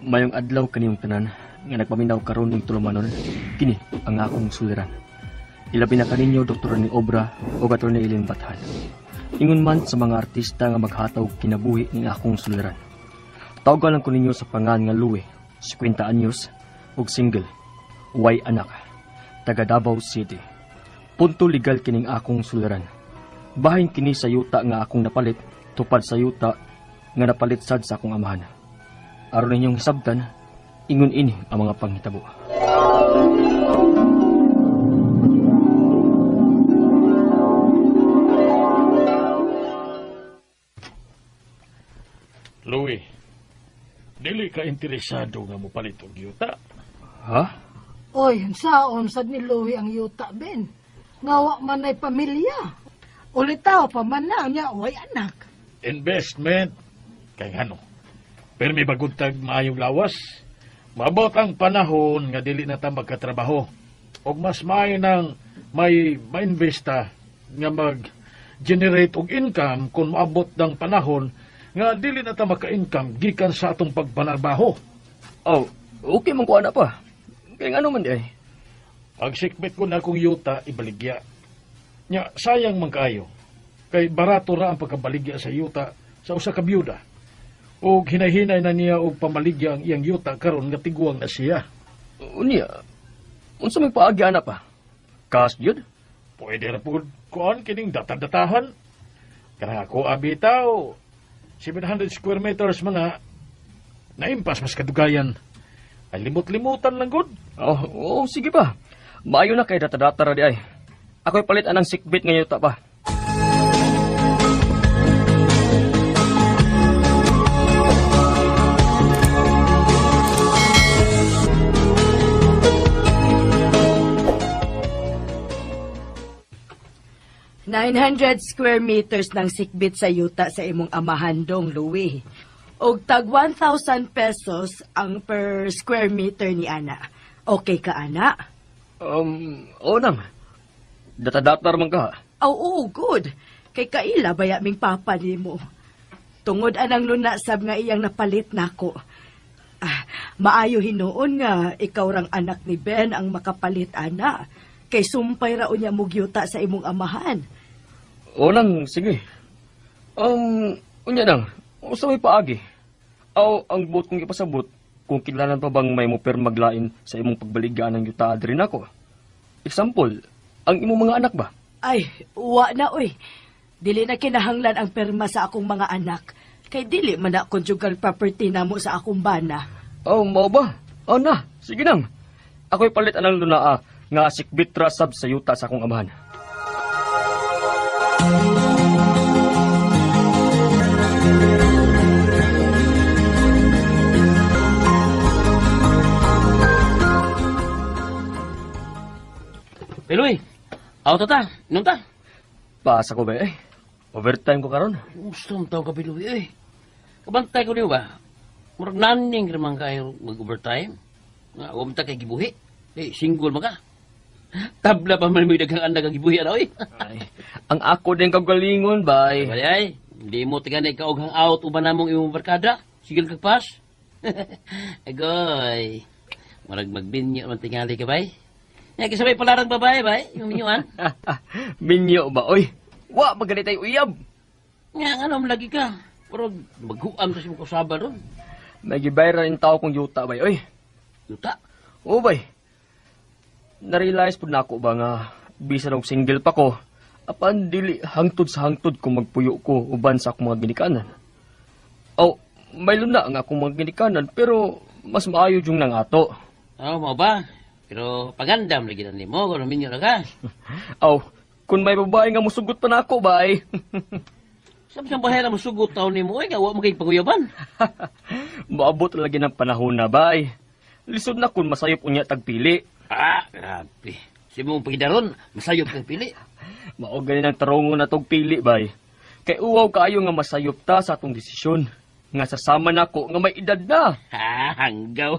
Mayong adlaw kaniyong tanan nga nagpaminaw karon ning tulumanon. Kini ang akong suliran. Ilabi na kaninyo Dr. ni Obra o Dr. ni Ilin Bathan. Ingon man sa mga artista nga maghataw kinabuhi ning akong suliran. Tawagan lang ko ninyo sa pangan nga Louie, 50 anyos, ug single, way anak, taga Davao City. Punto legal kining akong suliran. Bahin kini sa yuta nga akong napalit, tupad sa yuta nga napalit sad sa akong amahan. Aron ninyong sabtan, ingon ini ang mga panghitabo. Louie, dili ka interesado nga mo palit og yuta? Ha? Oy, saon sad ni Louie ang yuta, Ben. Ngawa man ay pamilya. Ulitaw pa man na niya, way anak. Investment. Kay ano? Pero may bagod tag maayong lawas. Mabot ang panahon nga dili na ta magkatrabaho. Og mas maayo nang may ma-investa nga mag-generate og income kung maabot ng panahon nga dili na ta maka-income gikan sa atong pagpanarbaho. Oh, okay man ko ana pa. Kaya ano man di ay? Pagsikbit ko na akong yuta, ibaligya. Nya, sayang man kaayo. Kay barato ra ang pagkabaligya sa yuta sa usa ka byuda. O hinahinay na niya og pamaligya ang iyang yuta karon nga tiguang na siya. Unya, unsa may paagi ana pa? Kas jud? Pwede ra pud kuan kining datad-datahan. Kanang ako abitaw 700 square meters mga naimpas mas kadugayan. Ay limot-limutan lang gud. Oh, sige pa. Maayo na kay data-data ra di ay. Ako'y palit anang sikbit nga yuta pa. $900 square meters ng sikbit sa yuta sa imong amahandong, Louie. Og tag 1,000 pesos ang per square meter ni ana. Okay ka, ana? Oo nang. Data-data man ka. Oo, good. Kay kaila baya ming papa nimo. Tungod anang lunasab nga iyang napalit nako. Maayo hinuon nga ikaw rang anak ni Ben ang makapalit, ana. Kay sumpay ra unya mugyuta sa imong amahan. Oo nang, sige. Unya nang, usa may paagi. Ang buot kong ipasabot, kung kinlanan pa bang may muper maglain sa imong pagbaligaan ng yuta adrin ako. Example, ang imong mga anak ba? Ay, wa na oy. Dili na kinahanglan ang perma sa akong mga anak. Kay dili man na conjugal property namo sa akong bana. Mao ba? Na, sige nang. Ako'y palit anang lunaa nga sikbit rasab sa yuta sa akong amahan. Peloy, auto ta, inom ta. Paasa ko ba eh? Overtime ko karon. Gusto mong tawag ka, Peloy, eh. Kabantay ko niyo ba? Murag naning naman kayo mag-overtime. Huwag ta kay gibuhi. Single mo ka. Tabla pa man may daghang anda kag gibuhi ara, oy. Ay, ang ako din kagalingon, bay. Ay, hindi mo tiga na ikaw hang out uban namong imong barkada. Sigil kag pas. Agoy. Murag magbinyo man tingali ka, bay. Nga kisabay palarang babae, bay, yung minyuan. Minyo ba, oy? Wa, magalit tayo uyab. Nga, ano, lagi ka. Pero maghuam sa simong kusaba ron. May gibayra rin tao kong yuta, bay, oy. Yuta? Oo, bay. Na-realize po na ako ba nga, bisan og single pa ko, apan dili hangtod sa hangtod kung magpuyo ko uban sa akong mga ginikanan. May luna ang akong mga ginikanan, pero mas maayo yung nangato. Mo ba? Pero pagandam lagi na mo, kung minyo na ka. Kung may babae nga musugot pa na ako, bay. Sabi siyang bahay na musugot taon ni mo, nga huwag mo kayo paguyaban. Maabot lagi ng panahon na, bay. Lisod na kung masayop unya tagpili. Grabe. Si mong pagidaron, masayop kang pili. Mao ganin ang tarungo na tog pili, bay. Kay uwaw kaayo nga masayop ta sa atong desisyon. Nga sasama na ko nga may edad na. Hanggaw.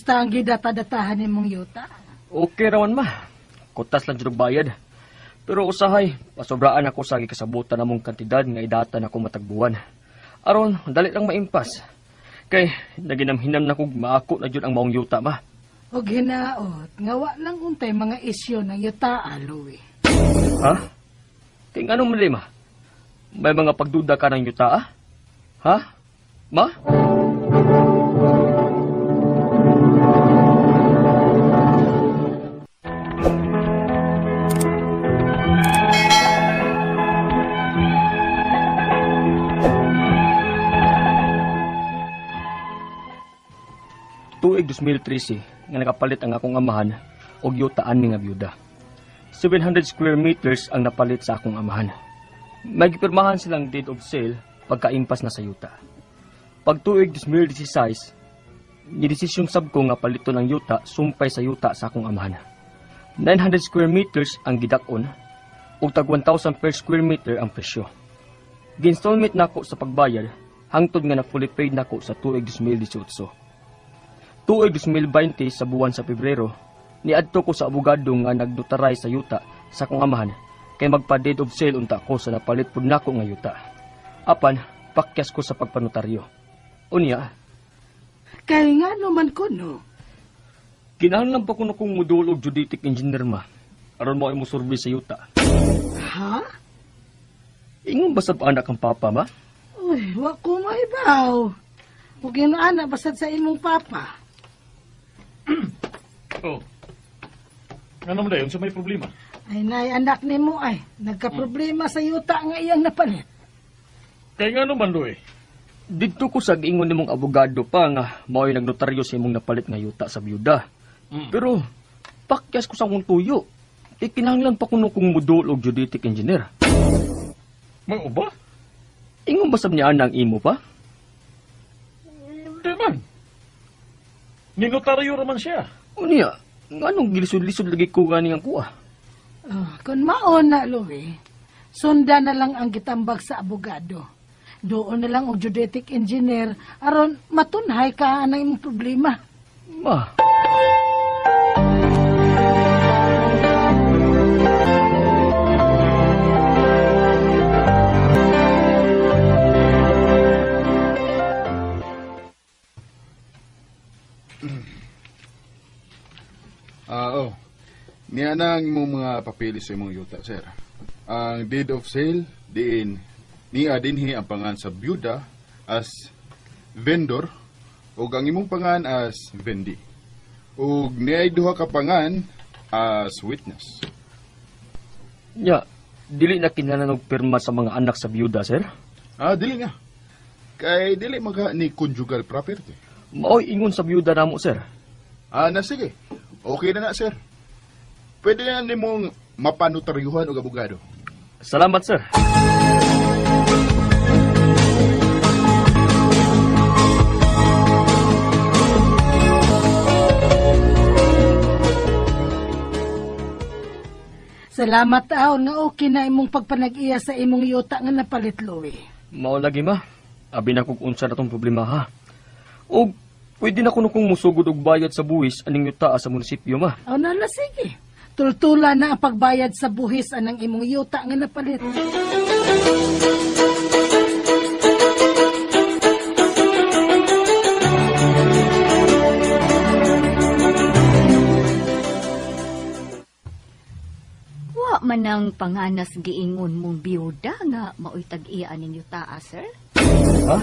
Kumusta ang gidata-datahan nimong yuta? Okay rawan ma. Kutas lang jud og bayad. Pero usahay, pasobraan ako sa gikasabutan namong kantidad nga idata na ko matagbuwan. Aron, dali lang maimpas. Kay, naginamhinam na kog maako na jud ang maong yuta ma. O ginaot, ngawa lang untay mga isyo ng yuta, Louie. Ha? Kay nga mali ma? May mga pagduda ka ng yuta Ha? Ma? Tuig 2013 nga nakapalit ang akong amahan og yuta ani nga byuda. 700 square meters ang napalit sa akong amahan. May gipirmahan silang deed of sale pagkaimpas na sa yuta. Pag tuig 2016, nidesisyon sab ko nga palito ng yuta sumpay sa yuta sa akong amahan. 900 square meters ang gidak-on ug tag 1,000 per square meter ang presyo. Ginstallment nako sa pagbayad hangtod nga na fully paid nako sa tuig 2018. Tuig 2020 sa buwan sa Pebrero, niadto ko sa abogado nga nagnotaray sa yuta sa akong amahan kay magpa-deed of sale unta ko sa napalit pud nako nga yuta. Apan, pakyas ko sa pagpanotaryo. Unya, Kaya nga naman ko, no? kinahanglan pa ko na kong modul og geodetic engineer ma. Aron mo ay mo survey sa yuta. Ha? Ingon ba sab anak ang papa ma? Uy, wa ko maibaw. Ug ginaana basad sa imong papa. Oh. Ano mo dayon sa may problema? Ay nay, anak nimo ay nagka-problema sa yuta nga iyang napalit. Kaya nga naman, Louie. Didto ko sa giingon nimong abogado pa nga mao'y nagnotaryo sa imong napalit nga yuta sa byuda. Pero pakyas ko sa akong tuyo. Kinahanglan pa kuno kong modul og geodetic engineer. May uba? Ingon ba sab niya ang imo pa? Hindi man. Ninotaryo raman siya. Unya, nganong gilisod-lisod lagi ko gani ang kuha? Kung maon na, Louie, sundan na lang ang gitambag sa abogado. Doon na lang og geodetic engineer aron matunhay ka na imong problema. Ma. Niya na ang imong mga papeles sa imong yuta, sir. Ang deed of sale, niya dinhi ang pangan sa byuda as vendor ug ang imong pangan as vendi. Ug niya duha ka pangan as witness. Nya, dili na kinahanglan og pirma sa mga anak sa byuda, sir? Dili nga. Kay dili maga ni conjugal property. Mao'y ingon sa byuda namo, sir. Sige. Okay na, sir. Pwede na nimong mapanotaryuhan og abogado. Salamat, sir. Salamat aw na okay na imong pagpanag-iya sa imong yuta nga napalit, Louie. Mao lagi ma. Abi na kung unsa na tong problema ha. Og pwede na kuno kong musugod og bayad sa buwis aning yuta sa munisipyo ma. O na sige. Tultula na ang pagbayad sa buhis anang imong yuta nga napalit. Wa man ang panganas giingon mong biyuda nga maoy tag-iya ning yuta, sir? Ha?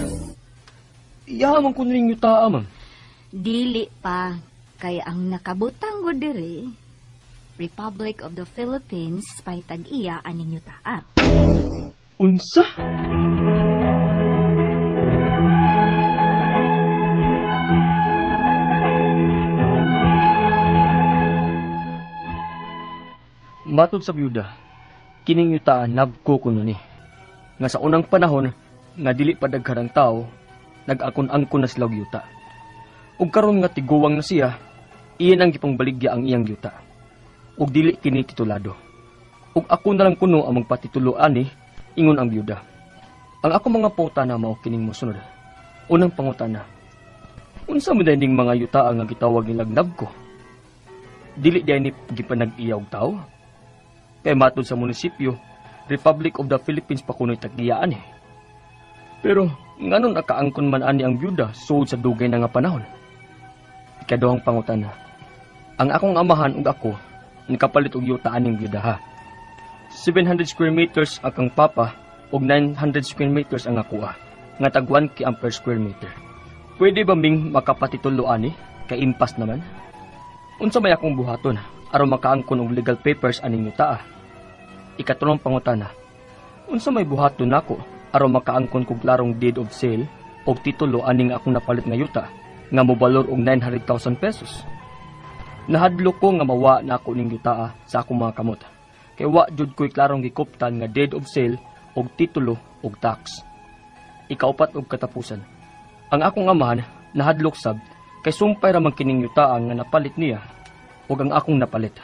Iyaman ko ning yuta, ma'am. Dili pa kay ang nakabutang go diri Republic of the Philippines pay tag-iya aning yuta. Unsa? Matod sa byuda, kining yuta nabko kuno ni. Nga sa unang panahon nga dili pa daghanang tao, nag-akon-angkon na sila og yuta. Ug karon nga tiguwang na siya, iyan ang gipangbaligya ang iyang yuta. Ug dili kini titulado. Ug ako na lang kuno ang magpatitulo ani, ingon ang byuda. Ang ako mga pangutana mao kining mosunod. Unang pangutana. Unsa man dining mga yuta nga gitawag nilag nabko? Dili diay ni gipanag-iya og tao. Kay matod sa munisipyo, Republic of the Philippines pa kuno'y tagiyaan eh. Pero nganon nakaangkon man ani ang byuda sud sa dugay na nga panahon. Ikaduhang pangutana. Ang akong amahan ug ako nakapalit og yuta aning byuda ha. 700 square meters akang papa ug 900 square meters ang ako nga tag 1 ki per square meter. Pwede ba ming makapatitulo ani kay impas naman? Unsa may akong buhaton aron makaangkon og legal papers aning yuta? Ikatulong pangutana. Unsa may buhaton nako aron makaangkon kog larong deed of sale og titulo aning akong napalit nga yuta nga mobalor og 900,000 pesos? Nahadlok ko nga mawa na ako ning yuta sa akong mga kamot. Kay wa jud ko'y klarong gikuptan nga deed of sale og titulo og tax. Ikaupat og katapusan. Ang akong amahan nahadlok sab kay sumpay ra man kining yuta nga napalit niya ug ang akong napalit.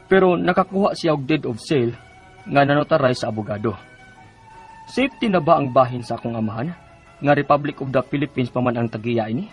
Pero nakakuha siya og deed of sale nga nanotarize sa abogado. Safety na ba ang bahin sa akong amahan nga Republic of the Philippines pa man ang tagiya ini?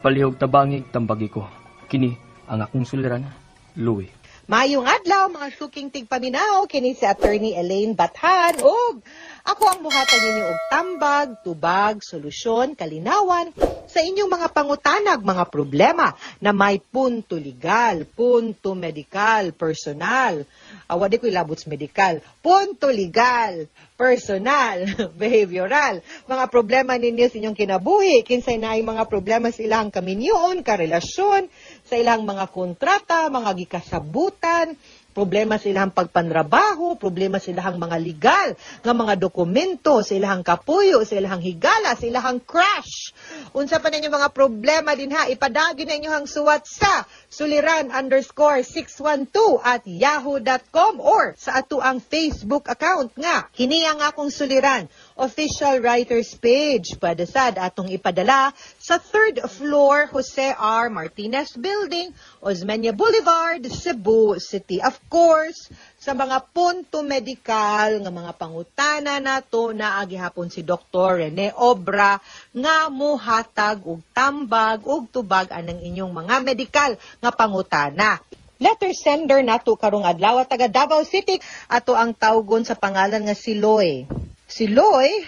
Palihog tabangig tambagi ko. Kini ang akong suliran, Louie. Mayong adlaw mga suking tigpaminaw kini si Attorney Elaine Bathan ug ako ang buhatan ninyo og tambag, tubag, solusyon, kalinawan sa inyong mga pangutanag, mga problema na may punto legal, punto medical, personal. Wadi ko ilabots medical, punto legal, personal, behavioral. Mga problema ninyo sa inyong kinabuhi, kinsay na ay mga problema sa ilang kaminyoon, karelasyon, sa ilang mga kontrata, mga gikasabutan, problema sa ilang pagpanrabaho, problema sa ilang mga legal, nga mga dokumento, sa ilang kapuyo, sa ilang higala, sa ilang crash. Unsa pa ninyo mga problema din ha, ipadagi na inyo hang suwat sa suliran_612@yahoo.com or sa ato ang Facebook account nga. Kini ang akong suliran, official writers page. Pwede sad atong ipadala sa 3rd floor Jose R. Martinez Building, Osmeña Boulevard, Cebu City. Of course, sa mga punto medical nga mga pangutana nato na agihapon si Dr. Rene Obra nga muhatag og tambag og tubag anang inyong mga medical nga pangutana. Letter sender nato karong adlaw taga Davao City ato ang tawgon sa pangalan nga si Loy. Si Loy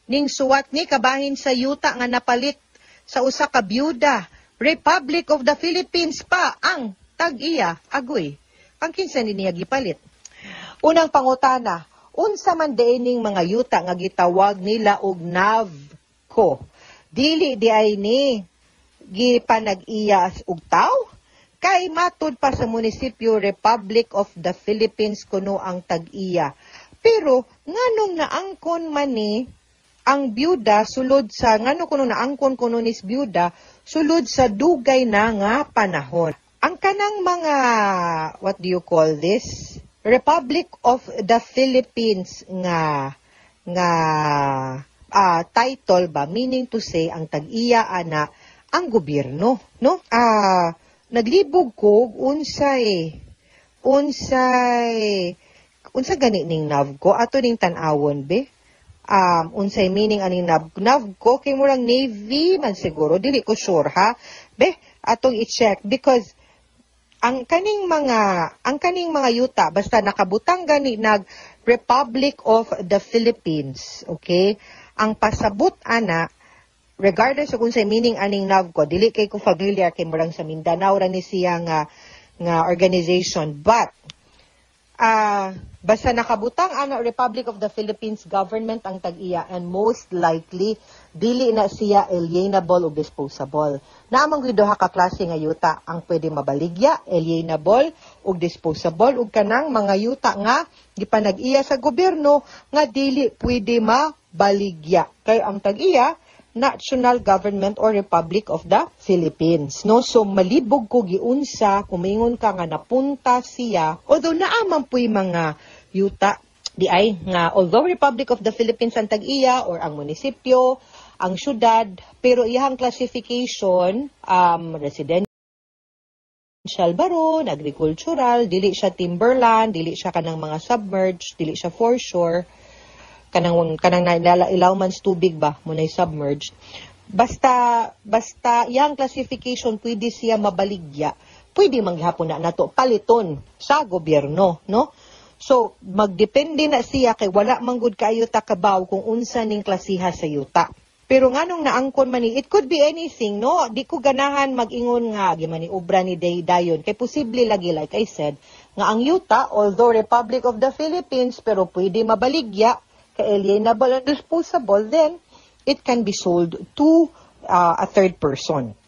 ning suwat ni kabahin sa yuta nga napalit sa usa ka byuda. Republic of the Philippines pa ang tag-iya agoy. Ang kinsa niya gipalit. Unang pangutana, unsa man diining mga yuta nga gitawag nila og NAVCO? Dili di ay ni gipanag-iya og taw? Kay matud pa sa munisipyo Republic of the Philippines kuno ang tag-iya. Pero nganong naangkon man ni ang byuda sulod sa ngano kuno naangkon kuno nis byuda sulod sa dugay na nga panahon. Ang kanang mga, what do you call this? Republic of the Philippines nga title ba, meaning to say, ang tag-iya ana, ang gobyerno, no? Naglibog ko, unsa gani ning NAVCO, ato ning tanawon, be? Unsay meaning aning NAVCO, kay murang Navy man siguro, dili ko sure ha, be? Atong i-check, because ang kaning mga yuta basta nakabutang gani nag Republic of the Philippines, okay? Ang pasabot ana regardless of unsay meaning aning NAVCO, dili kay ko familiar kay murang sa Mindanao ra ni siya nga organization, but basta nakabutang ana Republic of the Philippines government ang tag-iya and most likely dili na siya alienable o disposable. Naamang duha ka klase nga yuta ang pwede mabaligya, alienable o disposable ug kanang mga yuta nga gipanag-iya sa gobyerno nga dili pwede mabaligya. Kay ang tag-iya national government or Republic of the Philippines, no? So malibog ko giunsa kumingon ka nga napunta siya, although naaman po'y mga yuta di ay nga although Republic of the Philippines ang tag-iya or ang munisipyo, ang syudad, pero iyang classification residential baron, agricultural, dili siya timberland, dili siya kanang mga submerged, dili siya foreshore, kanang ilawmans tubig ba munay submerged. basta yang classification pwede siya mabaligya, pwede manghapon na nato paliton sa gobyerno, no? So magdepende na siya kay wala manggod kaayo ta kabaw kung unsa ning klasiha sa yuta. Pero nganong naangkon man ni, it could be anything, no? Di ko ganahan mag-ingon nga gimani obra ni dayon kay posible lagi like I said nga ang yuta although Republic of the Philippines pero pwede mabaligya kay alienable and disposable, then it can be sold to a third person.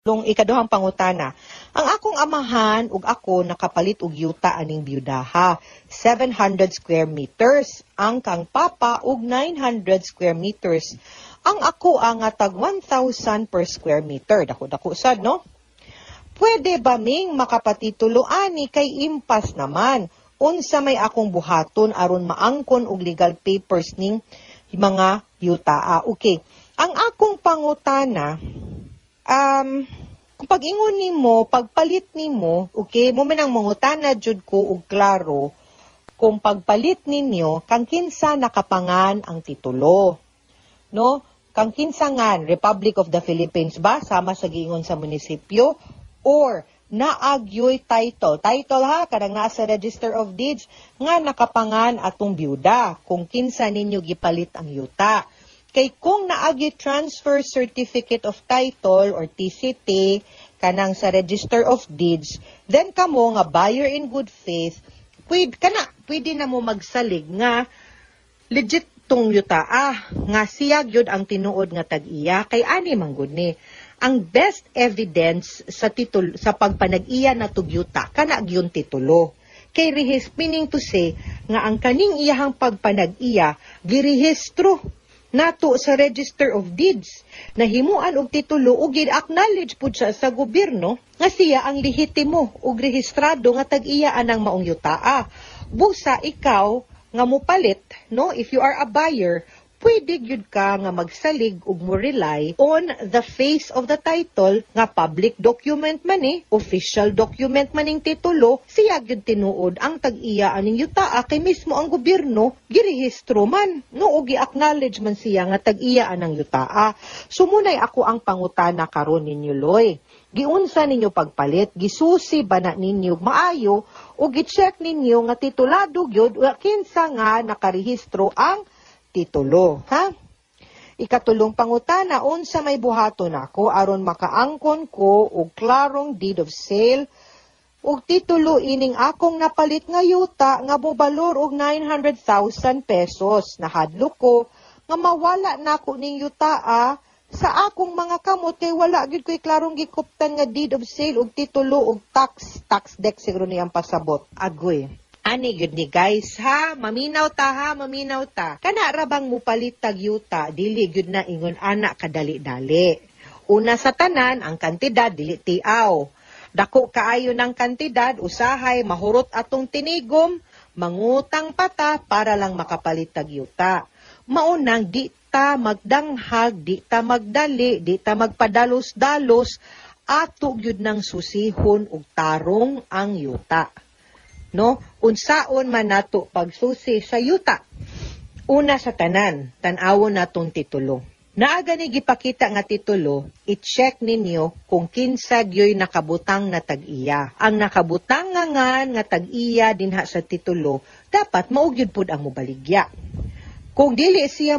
Ikaduhang pangutana, ang akong amahan ug ako nakapalit og yuta aning byudaha, 700 square meters, ang kang papa og 900 square meters. Ang ako ang tag 1,000 per square meter. Dako sad, no? Pwede ba ming makapatitulo ani kay impas naman? Unsa may akong buhaton aron maangkon og legal papers ning mga yuta. Okay. Ang akong pangutana, kung pag-ingon nimo, pagpalit nimo, okay, mo man ang mangutana jud ko og klaro, kung pagpalit ninyo, kang kinsa nakapangan ang titulo. No? Kang kinsa ngan, Republic of the Philippines ba, sama sa giingon sa munisipyo, or naagyoy title. Title ha, kadang nasa Register of Deeds, nga nakapangan atong byuda, kung kinsa ninyo gipalit ang yuta. Kay kung naagyoy Transfer Certificate of Title or TCT, kanang sa Register of Deeds, then kamo nga buyer in good faith, pwede na mo magsalig nga legit tong yuta, nga siya gyud ang tinuod nga tag-iya, kay ani manggod ni. Ang best evidence sa pagpanag-iya na tugyuta, kana gyun titulo. Kay meaning to say, nga ang kaning iyahang pagpanag-iya, girehistro nato sa Register of Deeds, na himuan og titulo o gid-acknowledge pud siya sa gobyerno, nga siya ang lehitimo og rehistrado nga tag-iya anang maong yuta. Busa ikaw nga mupalit, no, if you are a buyer, pwede gyud ka nga magsalig ug mo rely on the face of the title nga public document man official document maning titulo, siya gyud tinuod ang tag-iya aning yuta kay mismo ang gobyerno girehistro man, no, ug gi-acknowledge man siya nga tag-iya anang yuta. Sumunay ako ang pangutana karon ninyo, Loy. Giunsa ninyo pagpalit, gisusi ba na ninyo maayo o gi-check ninyo nga titulado gyud kinsa nga nakarehistro ang titulo, ha? Ikatulong pangutana, unsa may buhaton ako aron makaangkon ko og klarong deed of sale ug titulo ining akong napalit nga yuta nga mobalor og 900,000 pesos. Nahadlok ko nga mawala nako ning yuta sa akong mga kamot kay wala gyud ko'y klarong gikuptan nga deed of sale ug titulo ug tax deck siguro niyang pasabot. Agoy. Ani gyud ni guys, ha? Maminaw ta. Kana ra bang mupalit tag yuta, dili gyud na ingon ana kadali-dali. Una sa tanan, ang kantidad dili tiaw. Dako kaayo ng kantidad, usahay mahurot atong tinigom, mangutang pata para lang makapalit tag yuta. Maunang di ta magdanghag, di ta magdali, di ta magpadalos-dalos, ato gyud nang susihon ug tarong ang yuta. No, unsaon man nato pagsusi sa yuta. Una sa tanan, tan-awon natong titulo. Naaga ni gipakita nga titulo, i-check ninyo kung kinsa gyoy nakabutang na tag-iya. Ang nakabutang nga tag-iya dinha sa titulo, dapat maugyod pud ang mubaligya. Kung dili siya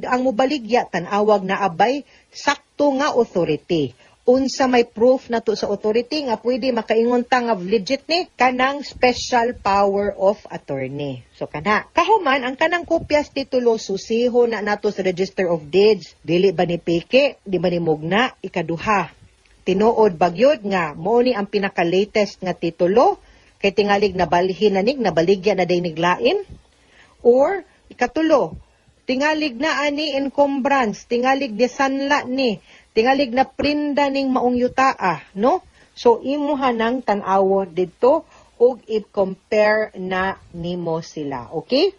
ang mubaligya, tan-awag na abay sakto nga authority. Unsa may proof na to sa authority nga pwede makaingon ta nga legit ni kanang special power of attorney. So kana kahuman ang kanang kopyas titulo susiho na nato sa Register of Deeds, dili ba ni peke, di ba ni mugna. Ikaduha, tinuod bagyod nga mao ni ang pinaka-latest nga titulo kay tingalig nabalhin na nabaligya na day niglain, or ikatulo, tingalig na ani encumbrance, tingalig desanla ni, tingalig na prinda ning maong yuta, no? So, imuha nang tan-awo dito ug i-compare na nimo sila, okay?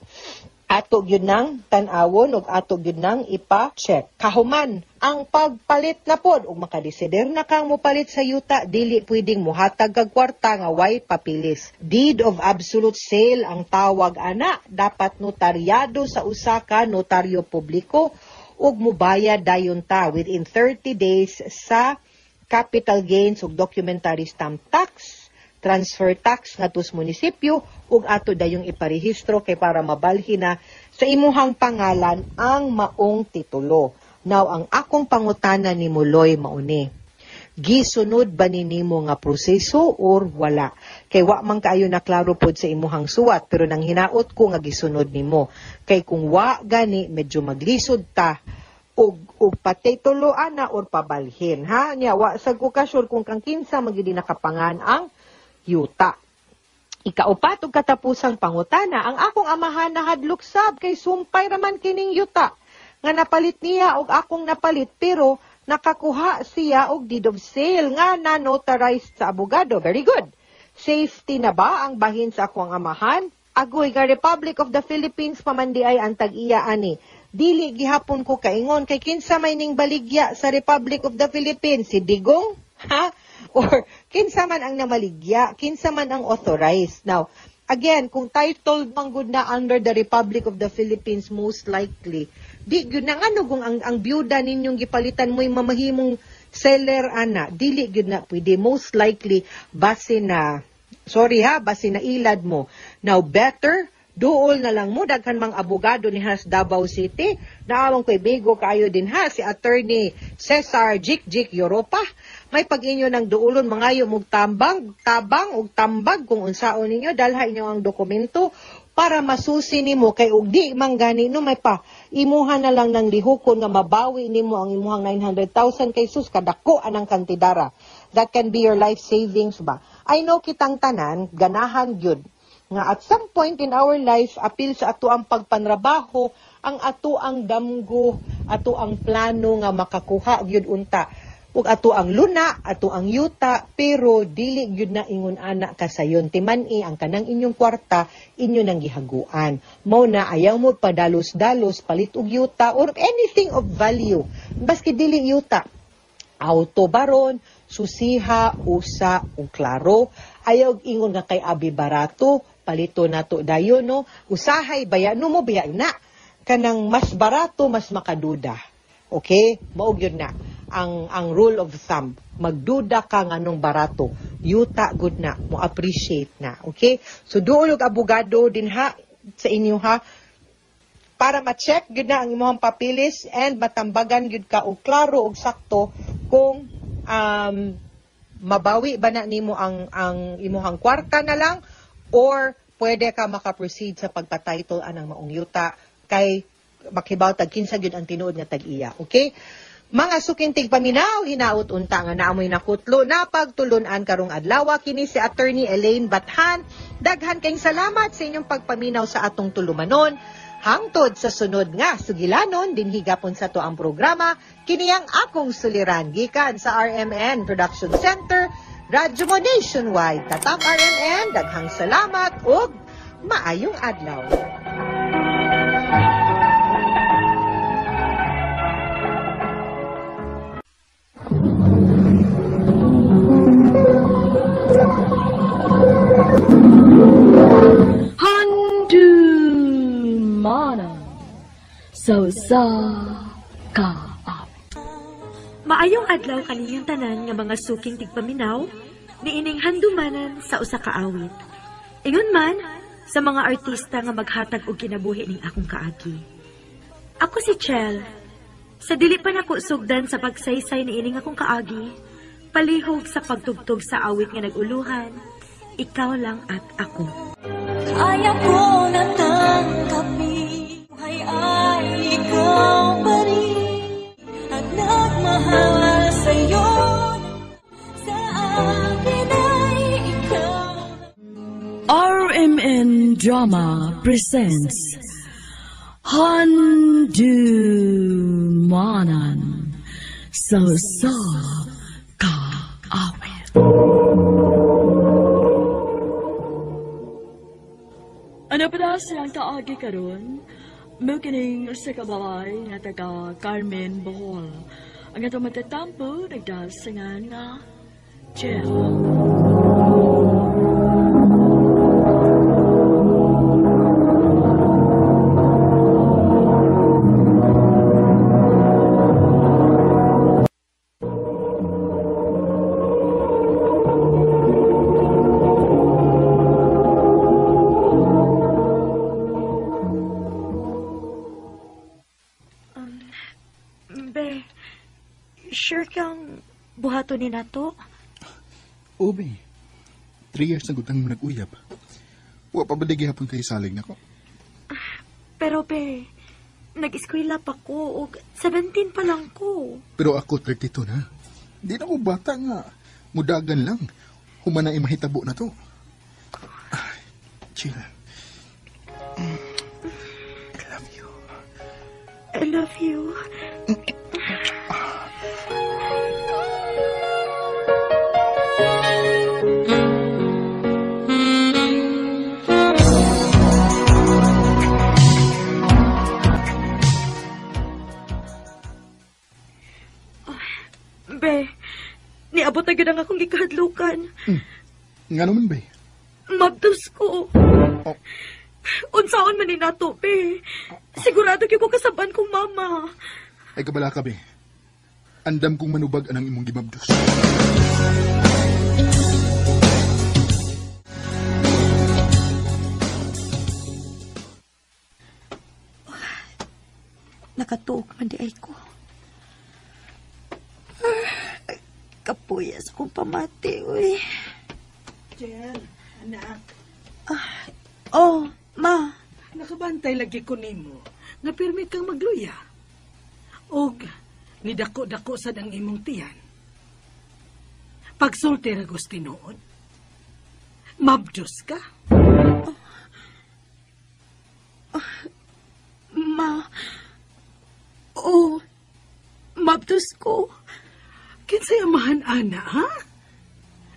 Ato gyud nang tan-awon ug ato gyud nang ipa-check. Kahuman, ang pagpalit na pod ug makadesider na kang mopalit sa yuta, dili pwedeng muhatag kag kwarta nga way papilis. Deed of absolute sale ang tawag ana, dapat notaryado sa usa ka notaryo publiko ug mubayad dayon ta within 30 days sa capital gains ug documentary stamp tax, transfer tax ngadto sa munisipyo ug ato dayong iparehistro kay para mabalhin na sa imuhang pangalan ang maong titulo. Now, ang akong pangutana ni Muloy mauni. Gisunod ba nimo nga proseso or wala? Kay wa man kaayo na klaro pod sa imuhang suwat pero nang hinaot ko nga gisunod nimo. Kay kung wa gani medyo maglisod ta og patitulo ana or pabalhin ha nya wa sa ko ka sure kung kang kinsa magidi nakapangan ang yuta. Ikaupat og katapusang pangutana, ang akong amahan nahadlok sab kay sumpay raman kining yuta nga napalit niya og akong napalit pero nakakuha siya og deed of sale nga na-notarized sa abogado. Very good. Safety na ba ang bahin sa akong amahan? Agoy nga Republic of the Philippines pamandiay ang tag-iya ani. Dili gihapon ko kaingon kay kinsa may ning baligya sa Republic of the Philippines, si Digong? Ha? Or kinsa man ang namaligya, kinsa man ang authorized. Now, again, kung titled manggod na under the Republic of the Philippines, most likely, di gyud na ano kung ang byuda ninyong gipalitan mo'y mamahimong seller ana, dili gyud na pwede. Most likely, base na ilad mo. Now, better, dool na lang mo, daghan mang abogado ni Has Davao City, naawang ko'y bigo kayo din ha, si Attorney Cesar Jik Europa. May pag-inyo ng duulon, mangayo mong tabang ug tambag kung unsaon ninyo, dalha inyo ang dokumento para masusi nimo kay ug di manggani no may pa imuha na lang ng lihukon nga mabawi nimo ang imuhang 900,000 kay sus kadako anang kantidara. That can be your life savings ba. I know kitang tanan ganahan gyud nga at some point in our life apil sa ato ang pagpanrabaho ang ato ang damgo, ato ang plano nga makakuha gyud unta ug ato ang luna, ato ang yuta, pero dili gyud na ingon ana kasayon timani ang kanang inyong kwarta inyo nang gihaguan. Mao na ayaw mo padalos-dalos palit og yuta or anything of value. Baski dili yuta. Auto baron, susiha, usa ug klaro. Ayaw ingon nga kay abi barato, palito nato dayon no. Usahay bayano mo biya na. Kanang mas barato mas makaduda. Okay? Mao gyud na. Ang rule of thumb, magduda ka nga nung barato, yuta good na, mo appreciate na, okay? So doon og abogado din ha, sa inyo ha, para ma-check gyud na ang imong papilis and matambagan gyud ka og klaro og sakto kung mabawi ba na nimo ang imong kwarta na lang or pwede ka maka-proceed sa pagpa-title anang maong yuta kay makibaw tag kinsa gyud ang tinuod nga tag-iya, okay? Mga sukintig paminaw, hinaut unta nga naamoy nakutlo na pagtulunan karong adlaw kini si Attorney Elaine Bathan. Daghan kayong salamat sa inyong pagpaminaw sa atong tulumanon. Hangtod sa sunod nga sugilanon din higapon sa to ang programa kini ang akong suliran gikan sa RMN Production Center, Radyo Mo Nationwide. Tatak RMN, daghang salamat ug maayong adlaw. Sa ka. Maayong adlaw kaniyang tanan nga mga suking tigpaminaw, niining handumanan sa usa ka awit. Ingon man, sa mga artista nga maghatag og kinabuhi ning akong kaagi. Ako si Chel. Sa dili pa nako sugdan sa pagsaysay niining akong kaagi, palihog sa pagtugtog sa awit nga naguluhan, ikaw lang at ako. Kaya ko na tanggapin. Ay, ikaw pa rin at nagmahal sa'yo. Sa akin ay ikaw. RMN Drama presents Handumanan sa Kaawit. Ano pa na siyang kaagi karon? Mukining sa kabalay nga taga Carmen, Bohol. Ang ito matatampo, nagdasangan nga Jill. nato. Obe, 3 years na gutang mo nag-uyab. Wa pa ba hapon kayo saling na ko? Pero be, nag-eskwela pa ko, og 17 pa lang ko. Pero ako 32 na. Di na ko bata nga. Mudagan lang. Humana mahitabo na to. Ay, chill. I love you. I love you. Be, niabot agad ang akong gikahadlukan. Nga naman, be? Mabdos ko. Oh. Unsaon man ni nato, be. Sigurado ko kasaban kong mama. Ay kabala ka, be. Andam kong manubag anang imong gimabdos. Nakatuog man di ay ko. Kapuyas kong pamati, uy. Jen, anak. Oh, ma. Nakabantay lagi ko nimo. Nga pirmi kang magluya. Og, nidako-dako sa ang imong tiyan. Pagsulti ra gusti noon. Mabdos ka? Ma. Oh, mabdos ko. Kinsay amahan ana, ha?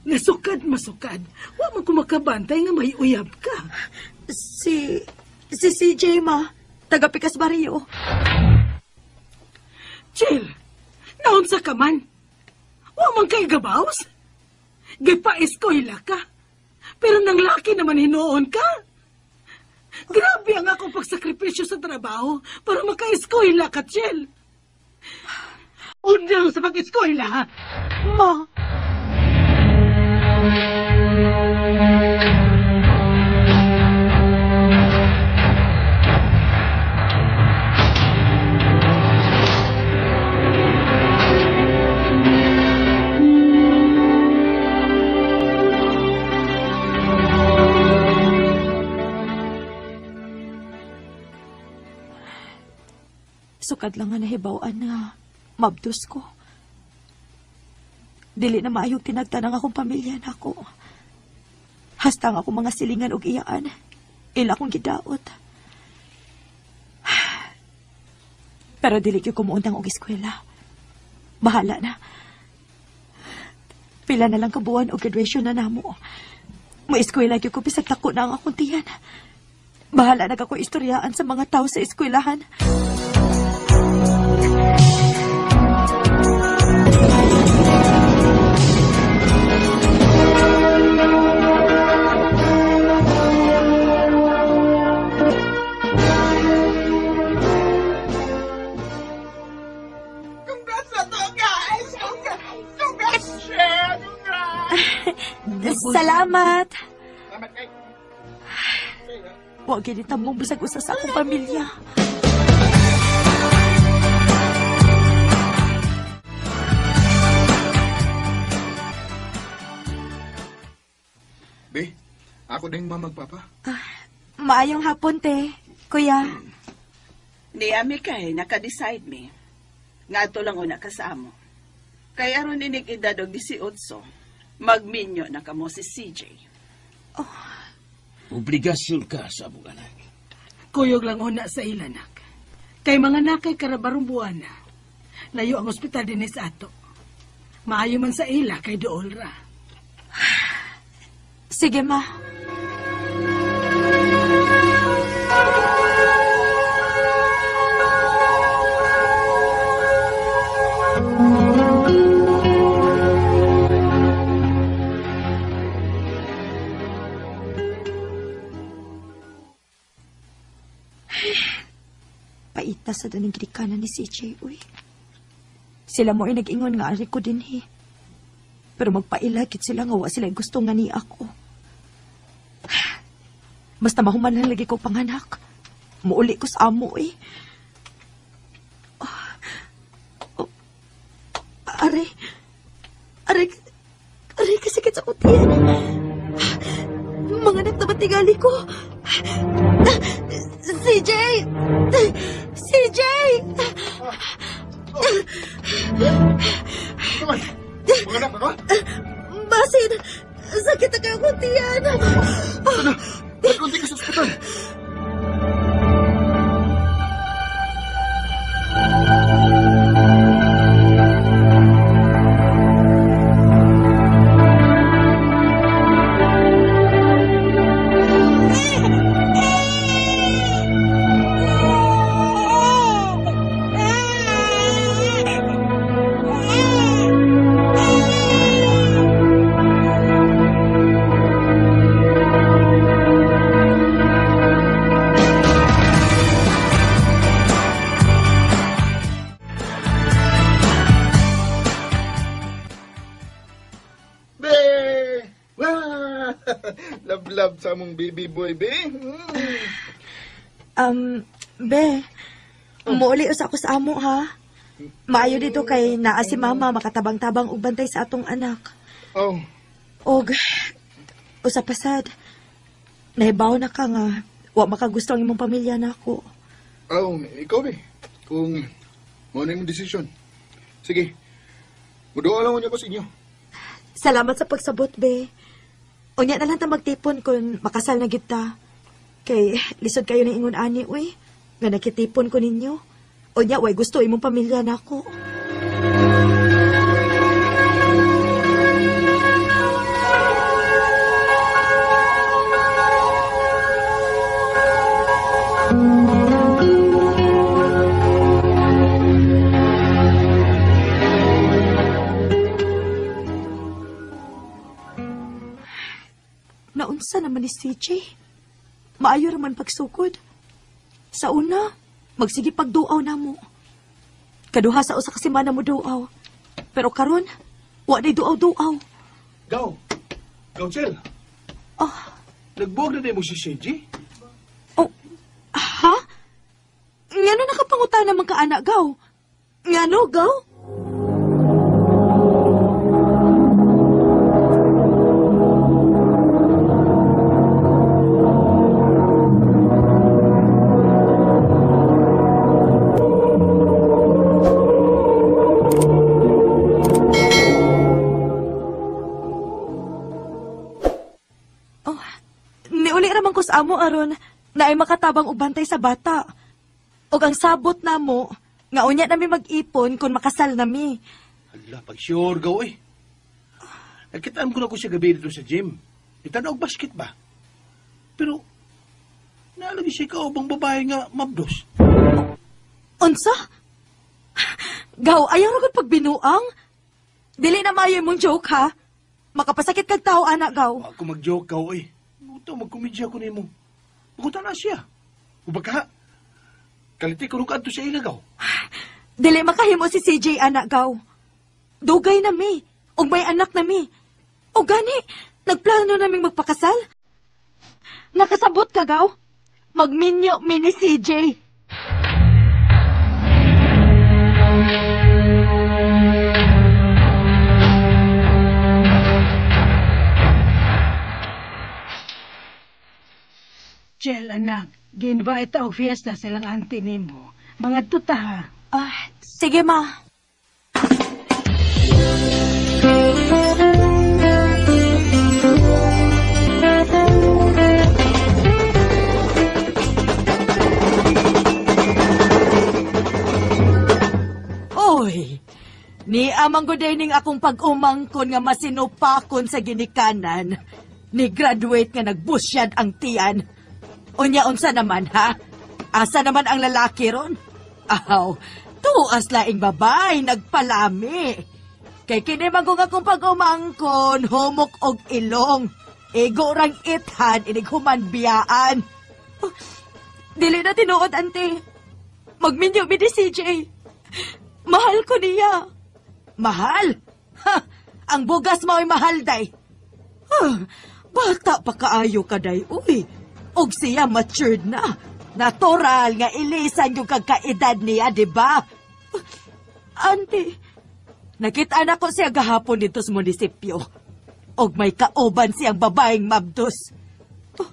Nasukad masukad. Wa man ko makabantay nga may uyab ka. Si CJ, ma. Taga Pikas Barrio. Chill, naunsa ka man? Wa man kay gabaws? Gipa-eskwela ka. Pero nang laki naman hinuon ka. Grabe ang akong pagsakripisyo sa trabaho para maka-eskwela ka, Chill. Undang sa pag-eskwela, ha? Ma. Sukad lang nga nahibawaan na mabdos ko. Dili na maayong tinagtanang akong pamilya na ako. Hastang ako mga silingan og iyaan. Ila akong gidaot. Pero dili ko kumuundang og eskwela. Bahala na. Pila na lang kabuan og graduation na namo. Mo-eskwela ko bisag tako na ang akong tiyan. Bahala na ako istoryaan sa mga tao sa eskwelahan. Salamat. Huwag ginitambong bisag usa sa akong pamilya. Be, ako din magpapa. Maayong hapon, te. Kuya. Ni ami kay naka-decide mi. Nga ato lang una kasamo. Kay aron inig edad og 18, magminyo na kamo si CJ. Obligasyon ka sa among anak. Kuyog lang una sa ilanak. Kay mga nakay karabarong buwan na. Layo ang ospital din sa ato. Maayo man sa ila kay dool ra. Sige, ma. Paita sa daning kidikanan ni CJ, uy. Sila mo ay nag-ingon nga ari ko din, he. Pero magpailagit sila nga wa sila gusto nga ni ako. Basta mahuman lang lagi ko panganak. Muuli ko sa amo, eh. Are, Aray kasakit sa kutiyan. Mga nagtabatingali ko. CJ! CJ! Mga anak, ano? Basin! Sakit na kayo kutiyan. Magkunti ka sa ospital. Love sa among baby boy, be. Be, muuli usa ko sa amo, ha? Maayo dito kay naa si mama makatabang-tabang og bantay sa atong anak. Oh. Og, usa pasad, nahibaw na ka nga, wa makagusto ang imong pamilya nako. Oh, ikaw, be. Kung mo na imong desisyon. Sige, muduwa lang ko sa inyo. Salamat sa pagsabot, be. Unya na lang ta magtipon kung makasal na gyud ta. Kay lisod kayo ng ingon ani, uy. Nga nakitipon ko ninyo. Unya, way gusto imong pamilya nako. Naunsa naman ni CJ? Maayo raman pagsukod. Sa una, magsige pagduaw na mo. Kaduha sa usa ka semana mo duaw. Pero karon, wa day duaw-duaw. Gaw, Chel. Nagbuwag na mo si CJ? Oh, ha? Ngano nakapangutan naman ka anak, Gaw? Ngano, Gaw? Amo aron na ay makatabang ubantay sa bata. Og ang sabot namo nga unya nami mag-ipon kung makasal nami. Hala, pag-sure gaw eh. Nagkitaan ko na ko siya gabi dito sa gym. Itanaw basket ba? Pero, naalagi siya kaobang babae nga mabdos. Unsa? Gaw, ayaw ragod pagbinuang? Dili na maayo mong joke, ha? Makapasakit kag tao, anak, Gaw. Ako mag-joke gaw eh. Ito, magkomedya ko nimo. Pugunta na siya. Ubaka, kaliti ko nung kanto siya ilagaw. Dili makahimo si CJ, anak, Gaw. Dugay na mi. O may anak na mi. O gani, nagplano naming magpakasal. Nakasabot ka, Gaw. Magminyo mi ni CJ. Chel, anak, ginvite og fiesta silang auntie nimo. Mga tuta, ha? Sige, ma. Oy, ni amang gudening akong pag-umangkon nga masinupakon sa ginikanan. Ni graduate nga nagbusyad ang tiyan. Unya unsa naman, ha? Asa naman ang lalaki ron? Aw, tuas laing babay, nagpalami. Kay kinimagong akong pag-umangkon, humok og ilong. Ego rang ithan, inighuman biyaan. Dili na tinuod, ante. Magminyo mi ni CJ. Mahal ko niya. Mahal? Ha! Ang bugas mo ay mahal, day. Bata pa kaayo ka, day. Uy, og siya matured na. Natural nga ilisan yung kagkaedad niya, di ba? Ante, Nakita ko siya gahapon dito sa munisipyo. Og may kauban siyang babaeng mabdos. Oh,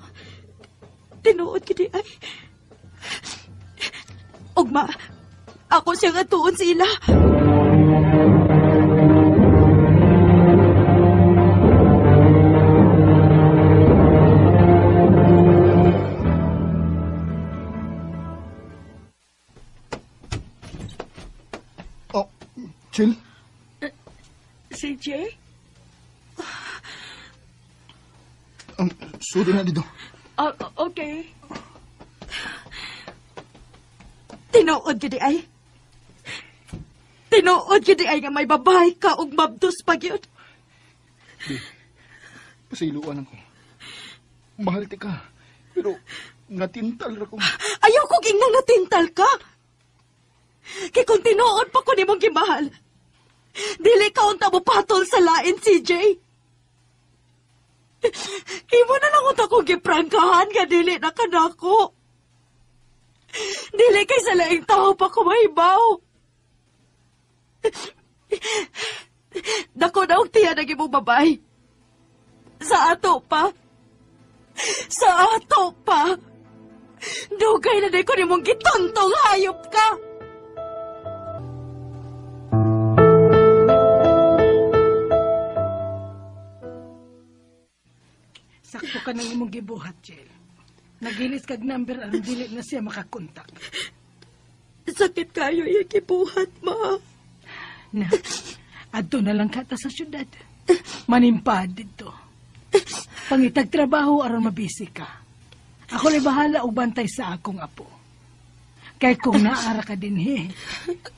tinuod gidi ay. Og ako siyang atuon sila. Oh, Jill? CJ? Sudo na dito. Okay. Tinuod gidi ay. Tinuod gidi ay nga may babae ka og mabdos pa gyud. Pasiluan ako. Mahal ti ka. Pero natintal ra ko. Ayaw ko gingang natintal ka. Kay kung tinuod pa ko nimong gimahal. Dili ka unta mo patol sa lain, CJ. Imo na lang unta ko giprangkahan nga dili na kanako. Dili kay sa laing tao pa ko mahibaw. Dako na og tiya nag imong babay. Sa ato pa. Sa ato pa. Dugay na day ko nimong gitontong hayop ka. Sakto ka nang imong gibuhat, Jill. Nagilis kag number ang dili na siya makakontak. Sakit kayo yung gibuhat, ma. Na, adto na lang kata sa syudad. Manimpad dito. Pangitag trabaho aron mabisi ka. Ako lay bahala og bantay sa akong apo. Kay kung naara ka dinhi,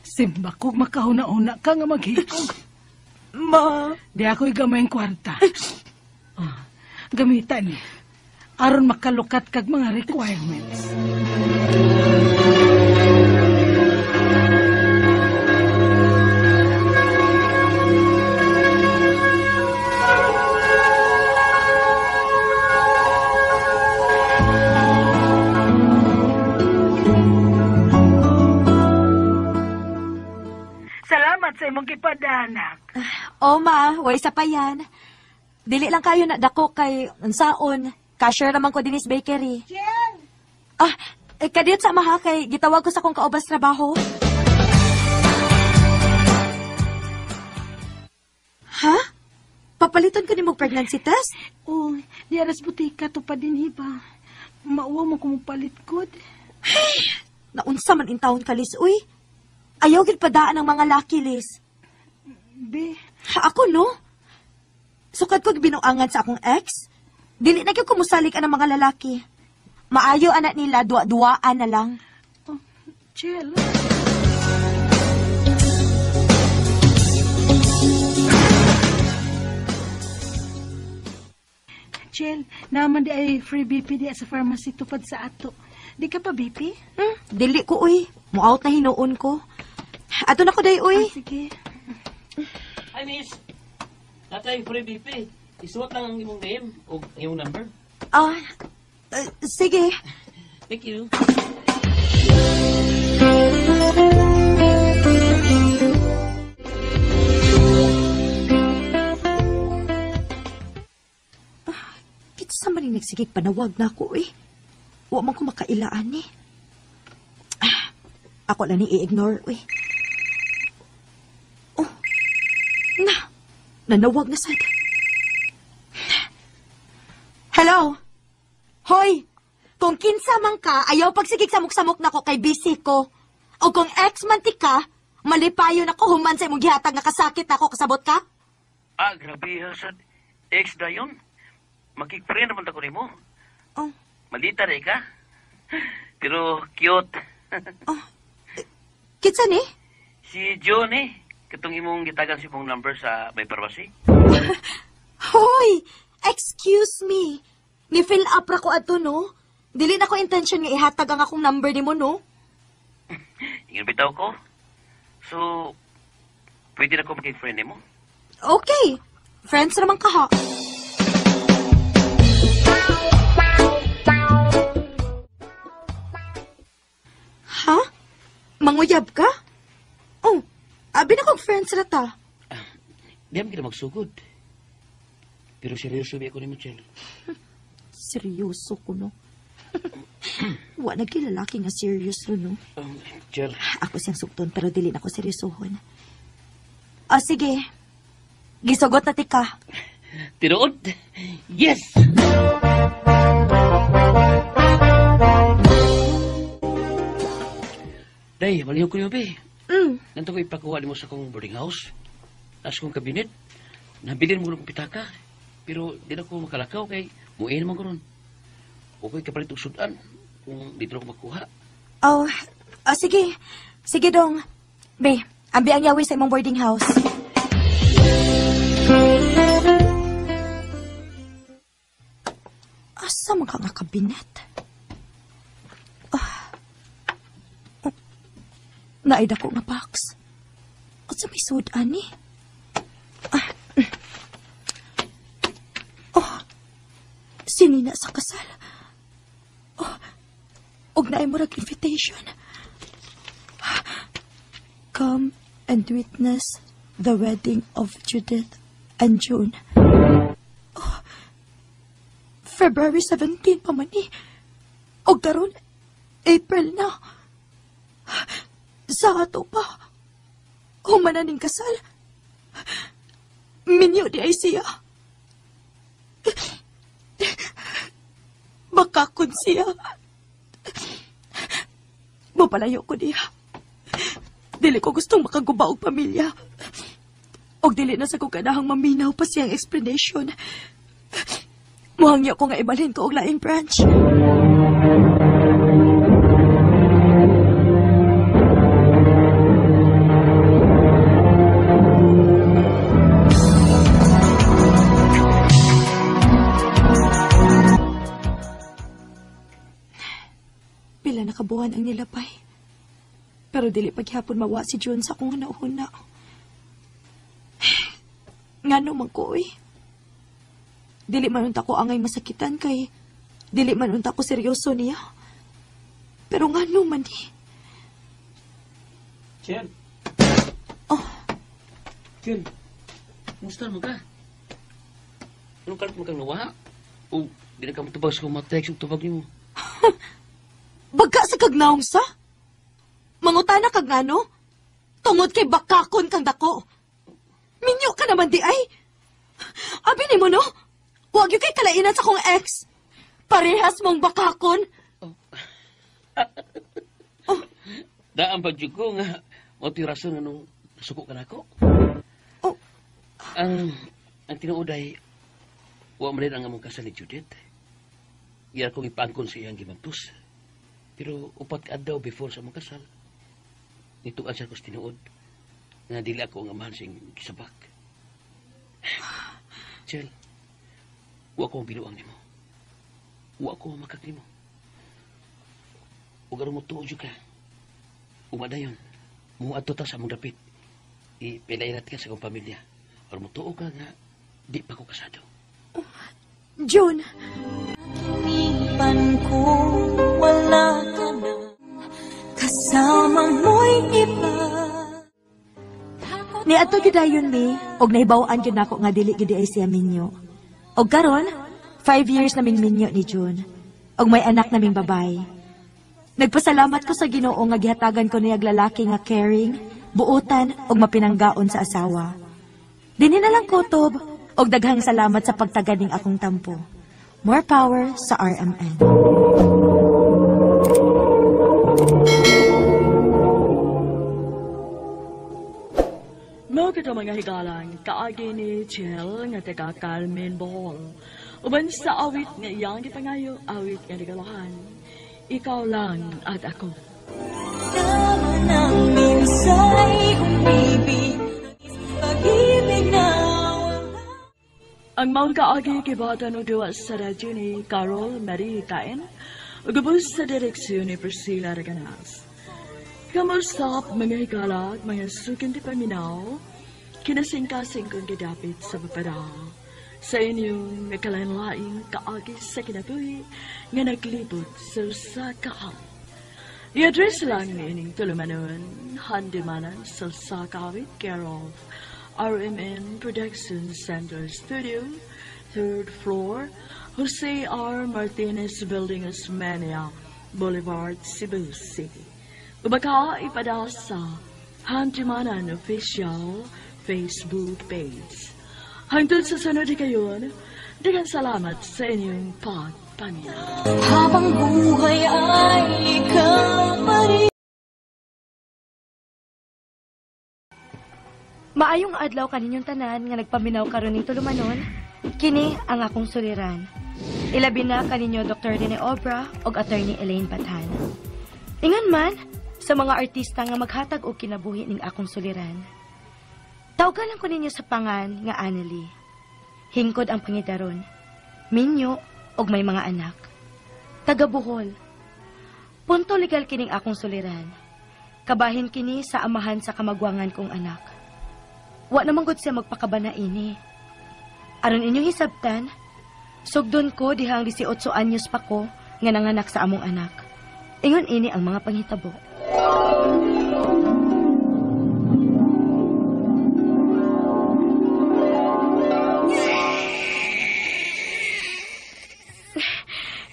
simba kog makahuna-una ka nga maghikog. Ma, di ako'y gamayng kwarta. Gamitan ni aron makalukat kag mga requirements. Salamat sa imong gipadanak. O ma, way sa pa yan. Dili lang kayo na dako kay unsaon. Cashier naman ko dinis bakery. Jen! Kadiyot sa maha kay gitawag ko sa kong kaubas trabaho. Ha? Papaliton ko ni mo pregnancy test? Oh, di aras butika to pa din hiba. Mauwa mo kung palit good. Hey! Naunsa man in taon kalis, uy. Ayaw gid padaan ng mga laki, Liz. Be? Ako, no? Sukad ko binuangan sa akong ex. Dili na kayo kumusalik ang mga lalaki. Maayo anak nila, dua-duaan na lang. Oh, chill. Chill, naman di ay free BP di sa pharmacy tupad sa ato. Di ka pa BP? Dili ko, uy. Mo-out na hinuon ko. Ato na ko, day, uy. Sige. Hi, miss. Natay free BP. Isuot lang ang imong name o imong number. Sige. Thank you. Kitsa man yung nagsigig panawag na ako, eh. Huwag man ko makailaan, eh. Ako lang ni i-ignore, eh. Oh. Nanawag na sad. Hello? Hoy! Kung kinsa man ka, ayaw pagsigig samok-samok na ko kay busy ko. O kung ex-man ti ka, malipayo na ko human sa imong gihatag na kasakit na ko, kasabot ka? Grabe ha, sad. Ex da yun. Makik-friend naman ako ni mo. Oh. Malita rin ka. Pero cute. Kitsa ni? Si John katong imong gitagan si mong number sa may pharmacy. Hoy! Excuse me. Ni-fill up ra ko ato, no? Dili na ko intention nga ihatag ang akong number ni mo, no? Ingon bitaw ko. So, pwede na ko maging friend mo? Okay. Friends naman ka, ha? Ha? Manguyab ka? Oh, abi na kong friends rata. Diyan kita magsugod. Pero seryoso ba ako ni Michelle? Seryoso ko, no? Wa nagkilalaki nga serious ro, no? Michelle. Ako siyang sukton, pero dili na ako seryosohon. Sige. Gisugot na tika. Tinuod? Yes! Day, malihog ko niyo, be. Nanto ko ipakuha mo sa kong boarding house. As kong kabinet. Nabilin mo ng pitaka. Pero di na ko makalakaw kay muin naman ko ron. Okay kapalit og sudan kung dito na ko makuha. Sige. Sige dong. Be, ambi ang yawi sa imong boarding house. Asa man ka nga kabinet? Naida ko nga box. At sa may sudan ni? Sinina sa kasal. Og naay mo invitation. Come and witness the wedding of Judith and June. February 17 pa man ni. Og karon April na. Sa ato pa. Humanan ning kasal. Minyo di ay siya. Bakakon siya. Mapalayo ko diya. Dili ko gustong makaguba og pamilya. Og dili na sa kugadahang maminaw pa siyang explanation. Muhangyo ko nga ibalhin ko og laing branch. Pila na kabuhan ang nilapay. Pero dili paghapon mawa si June sa akong nauna. Ngano man ko Dili man unta ko angay masakitan kay dili man unta ko seryoso niya. Pero ngano man ni? Jen. Jen. Musta mo ka? Anong kalit mo kang nawa? O di na ka matubag sa kumatex yung tubag niyo? Baga sa kagnaong sa? Mangutana kag ngano? Tungod kay bakakon kang dako. Minyo ka naman di ay. Abi ni mo no? Huwag yung kay kalainan sa kong ex. Parehas mong bakakon. Daan pa dyan ko nga motivasyon nga nung nasuko ka na ako. Ang tinuod ay huwag mo rin ang among kasal ni Judith. Iyar kong ipangkon sa iyang gimantus. Pero upat ka daw before sa among kasal. Nitong answer ko sa tinuod nga dili ako ang amahan siyang kisabak. Chel, huwag akong binuang nimo. Huwag akong makak nimo. Huwag aron mo tuod ka. Umadayon, muadto ta sa among dapit. Ipilairat ka sa akong pamilya. Aron mo tuod ka nga di pa ko kasado. June! Ipan ko, wala ka na. Kasama mo'y iba. Ni ato gidayon mi, og naibawaan gyud nako nga dili gyud ay siya minyo. Og karon, 5 years naming minyo ni June. Og may anak naming babae. Nagpasalamat ko sa Ginoo nga gihatagan ko niyag lalaki nga caring, buotan og mapinanggaon sa asawa. Dinhi na lang kutob og daghang salamat sa pagtaganing akong tampo. More power sa RMN. Mo kita mga higalang, kaagi ni Jill nga taga Carmen Bohol. Uban sa awit nga iyang gipangayo, awit nga nagalahan. Ikaw lang at ako. Naman ang minsay umibig, pag-ibig na ang maong kaagi kibatan o duwa sa radyo ni Carol Marie Cain, ugubos sa direksyon ni Priscilla Reganas. Kamusta mga higala at mga sukin di paminaw, kinasing-kasing kong gidapit sa bapada. Sa inyong nagkalain-laing kaagi sa kinabuhi nga naglibot sa kahal. I-address lang ni ining tulumanon, handimanan sa Kawit care of RMN Production Center Studio, 3rd floor, Jose R. Martinez Building, Osmeña Boulevard, Cebu City. Baka ipadala sa Hantimanan Official Facebook page. Hangtod sa sunod kayon, daghang salamat sa inyong pagpanilang. Habang buhay ay ikaw pa rin. Maayong adlaw kaninyong tanan nga nagpaminaw karon ning tulumanon, kini ang akong suliran. Ilabi na kaninyo Dr. Rene Obra ug Attorney Elaine Bathan. Ingon man sa mga artista nga maghatag og kinabuhi ning akong suliran. Tawgan lang ko ninyo sa pangan nga Annalie. Hingkod ang pangidaron, minyo og may mga anak. Taga Bohol. Punto legal kining akong suliran. Kabahin kini sa amahan sa kamagwangan kong anak. Wa naman gud siya magpakabana ini. Aron inyong hisabtan, sugdon ko dihang 18 anyos pa ko nga nanganak sa among anak. Ingon ini ang mga panghitabo.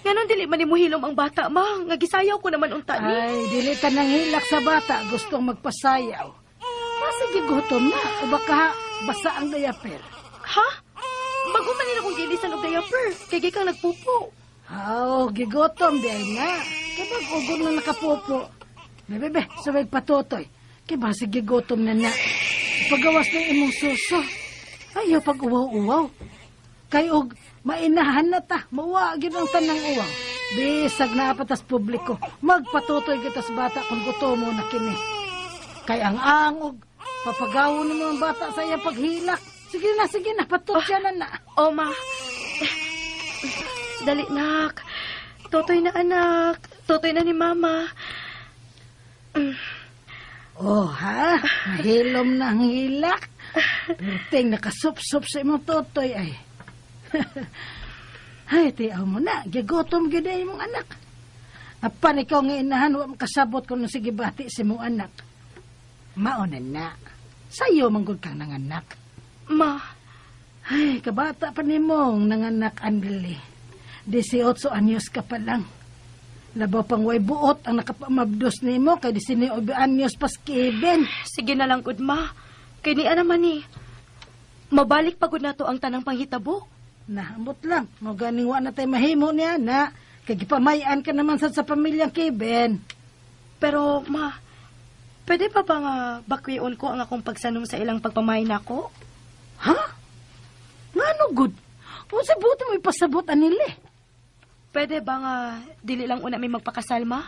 Ganon dili man mo hilom ang bata, ma. Nga gisayaw ko naman unta ni. Ay, dili ka nang hilak sa bata. Gustong magpasayaw. Sige, gutom na. O baka basa ang diaper. Ha? Bago man nila kong gilisan og diaper. Kaya kang nagpupo. Gigotom di ay nga. Kapag ugong na nakapupo. Bebe, sabay patutoy. Kaya ba sige gutom na na. Pagawas ng imong suso. Ayaw pag uwaw-uwaw. Kay og mainahan na ta. Mawagin ang tanang uwaw. Bisag na apatas publiko. Magpatutoy kitas bata kung gutom mo na kini. Kay ang angog. Papagawon mo ang bata sa iyang paghilak. Sige na, patutya na. O, ma. Dali, nak. Totoy na, anak. Totoy na ni mama. Oh, ha? Mahilom na ang hilak. Pero ting, nakasup-sup sa imong totoy, ay. Ay, tiyaw mo na. Gigotom giday mong anak. Apan ikaw nga inahan, huwag makasabot kung sige bati si mong anak. Maonan na. Sa'yo manggod kang nanganak. Ma. Ay, kabata pa ni mong nanganak, Annalie. 18 anyos ka pa lang. Labaw pang way buot ang nakapamabdos ni mo kay 19 anyos pas Kevin. Sige na lang, good ma. Kay ni naman ni. Mabalik pagod na to ang tanang panghitabo. Nahamot lang. Maganing wa na tayo mahimo niya na. Kay gipamayan ka naman sa pamilyang Kevin. Pero, ma, pwede pa ba nga bakwion ko ang akong pagsanong sa ilang pagpamain ako? Ha? Nga no good? O sa buti mo ipasabot anili. Pwede ba nga dili lang una may magpakasal, ma?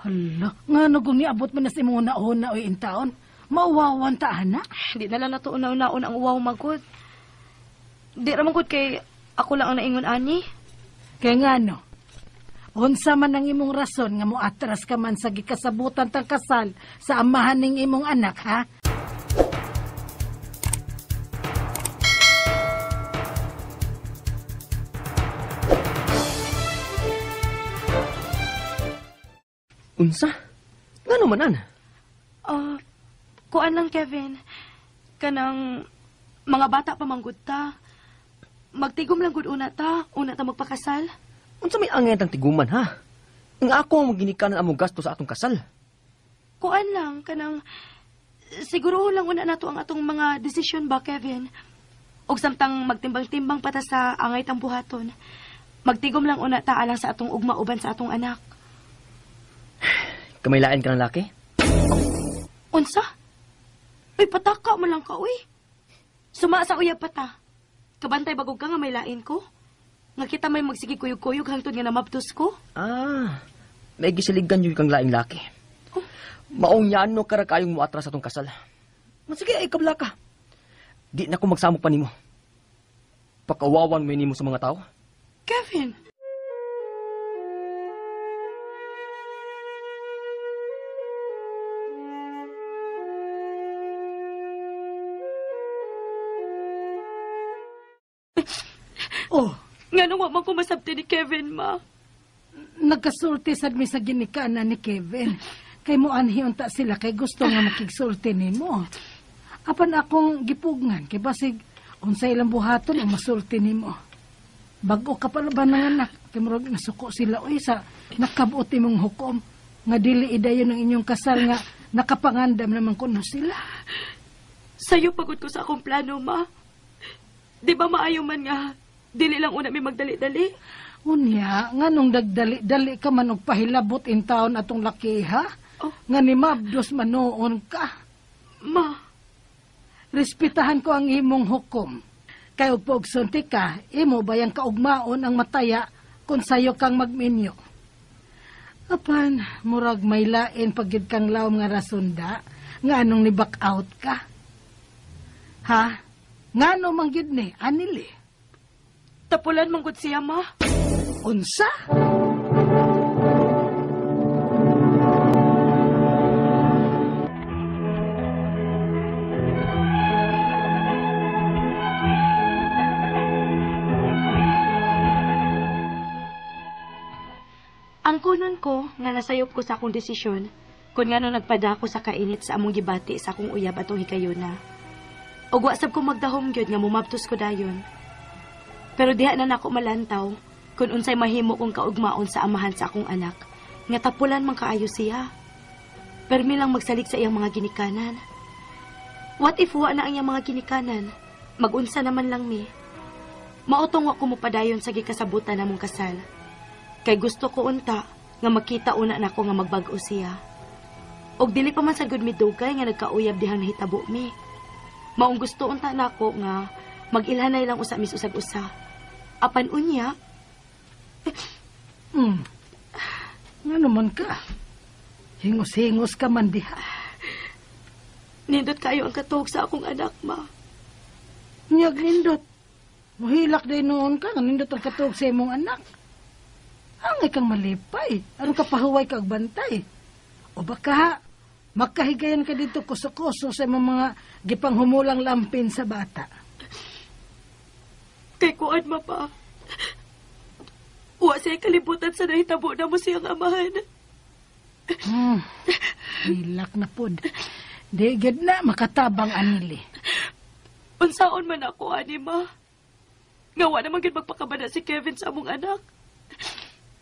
Hala, nga no kung niabot mo na si muna una o intaon, mauwawan ta, anak? Di na lang nato una-unaon ang uwaw magod. Di ramang good kay ako lang ang naingon ani. Kaya nga no, unsa man ang imong rason nga moatras ka man sa gikasabutan tang kasal sa amahan ning imong anak, ha? Unsa? Ngano manan? Kuan lang, Kevin. Kanang mga bata pa manggod ta. Magtigom lang gud una ta magpakasal. Unsa may angay tang tiguman, ha? Nga ako ang maginikanan among gasto sa atong kasal. Kuan lang, kanang siguro lang una nato ang atong mga desisyon ba, Kevin? Og samtang magtimbang-timbang pata sa angay tang buhaton. Magtigom lang una ta alang sa atong ugma uban sa atong anak. Kamaylain ka ng laki? Unsa? Ay, pataka mo lang ka, uy. Suma sa uyab pata. Kabantay bagog ka nga may lain ko. Nga kita may magsige kuyog-kuyog hangtod nga namabtos ko. May gisiligan yung kang laing laki. Maong yano kara kayong muatras atong kasal. Sige, ay kabla ka. Di na ko magsamok pa nimo. Pakawawan mo nimo sa mga tao. Kevin! Nga nung wamang kumasabti ni Kevin, ma. Nagkasulti sad mi sa ginikanan ni Kevin. Kay mo anhi unta sila kay gusto nga makigsulti nimo. Apan akong gipugngan, kay basig, unsay ilang buhaton ang masulti nimo. Bago ka pala ba ng anak, kay murag nasuko sila, sa nakabuot mong hukom, nga dili idayon ng inyong kasal nga nakapangandam naman kuno sila. Sayo pagod ko sa akong plano, ma. Di ba maayo man nga, dili lang una may magdali-dali? Unya, nga nung dagdali-dali ka man og pahilabot in taon atong lakiha, nga ni mabdos manoon ka. Ma, respetahan ko ang imong hukom. Kay og pagsunti ka, imo bayang kaugmaon ang mataya kung sayo kang magminyo. Apan, murag may lain pagid kang lawom nga rasunda, nga anong ni back out ka. Ha? Nga ano manggid ni, anili? Tapulan manggod siya, ma. Unsa? Ang kunon ko nga nasayop ko sa akong desisyon kung nga no nagpadako sa kainit sa among gibati sa akong uyab atong hikayuna. Og wasab ko magdahom gyud nga mumabtos ko dayon. Pero diha na nako malantaw kung unsay mahimo kong kaugmaon sa amahan sa akong anak nga tapulan man kaayo siya. Permi lang magsalig sa iyang mga ginikanan. What if wa na ang iyang mga ginikanan? Magunsa naman lang mi. Mautong wa ko mopadayon sa gikasabutan namong kasal. Kay gusto ko unta nga makita una nako nga magbag-o siya. Og dili pa man sa gud mi dugay nga nagkauyab dihang nahitabo mi. Maong gusto unta nako nga mag-ilhanay lang usa mis usag-usa. Apan unya, nga naman ka. Hingos-hingos ka man diha. Nindot kayo ang katuog sa akong anak, ma. Nyag nindot. Muhilak day noon ka, nga nindot ang katuog sa imong anak. Angay kang malipay. Aron ka pahuway kag bantay. O baka, makahigayan ka dito kuso-kuso sa mga gipanghumulang lampin sa bata. Kay kuan, ma pa. Wa siya kalibutan sa nahitabo na mo siyang amahan. Hilak na pod. Di gid na makatabang anili. Unsaon man ako, ani, ma. Nga wa naman gid magpakabana si Kevin sa among anak.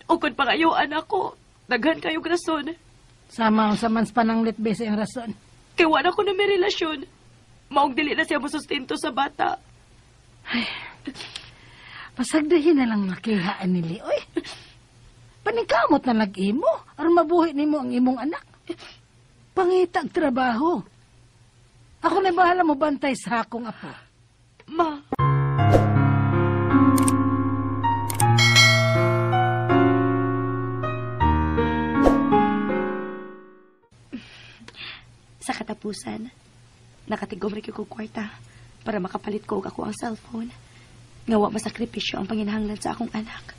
O kung pangayuan ako, daghan kayong rason. Sama sa mans pananglit bese ang rason. Kay wa na ko na may relasyon. Maong dili na siya masustento sa bata. Ay, pasagdahin na lang nakihaan nili. Oy, paningkamot na nag-imo. Aron mabuhi nimo ang imong anak. Pangitag trabaho. Ako na bahala mo bantay sa akong apo. Ma. Sa katapusan, nakatigom rin ko kwarta para makapalit ko og ako ang cellphone. Nga wa masakripisyo ang panginahanglan sa akong anak.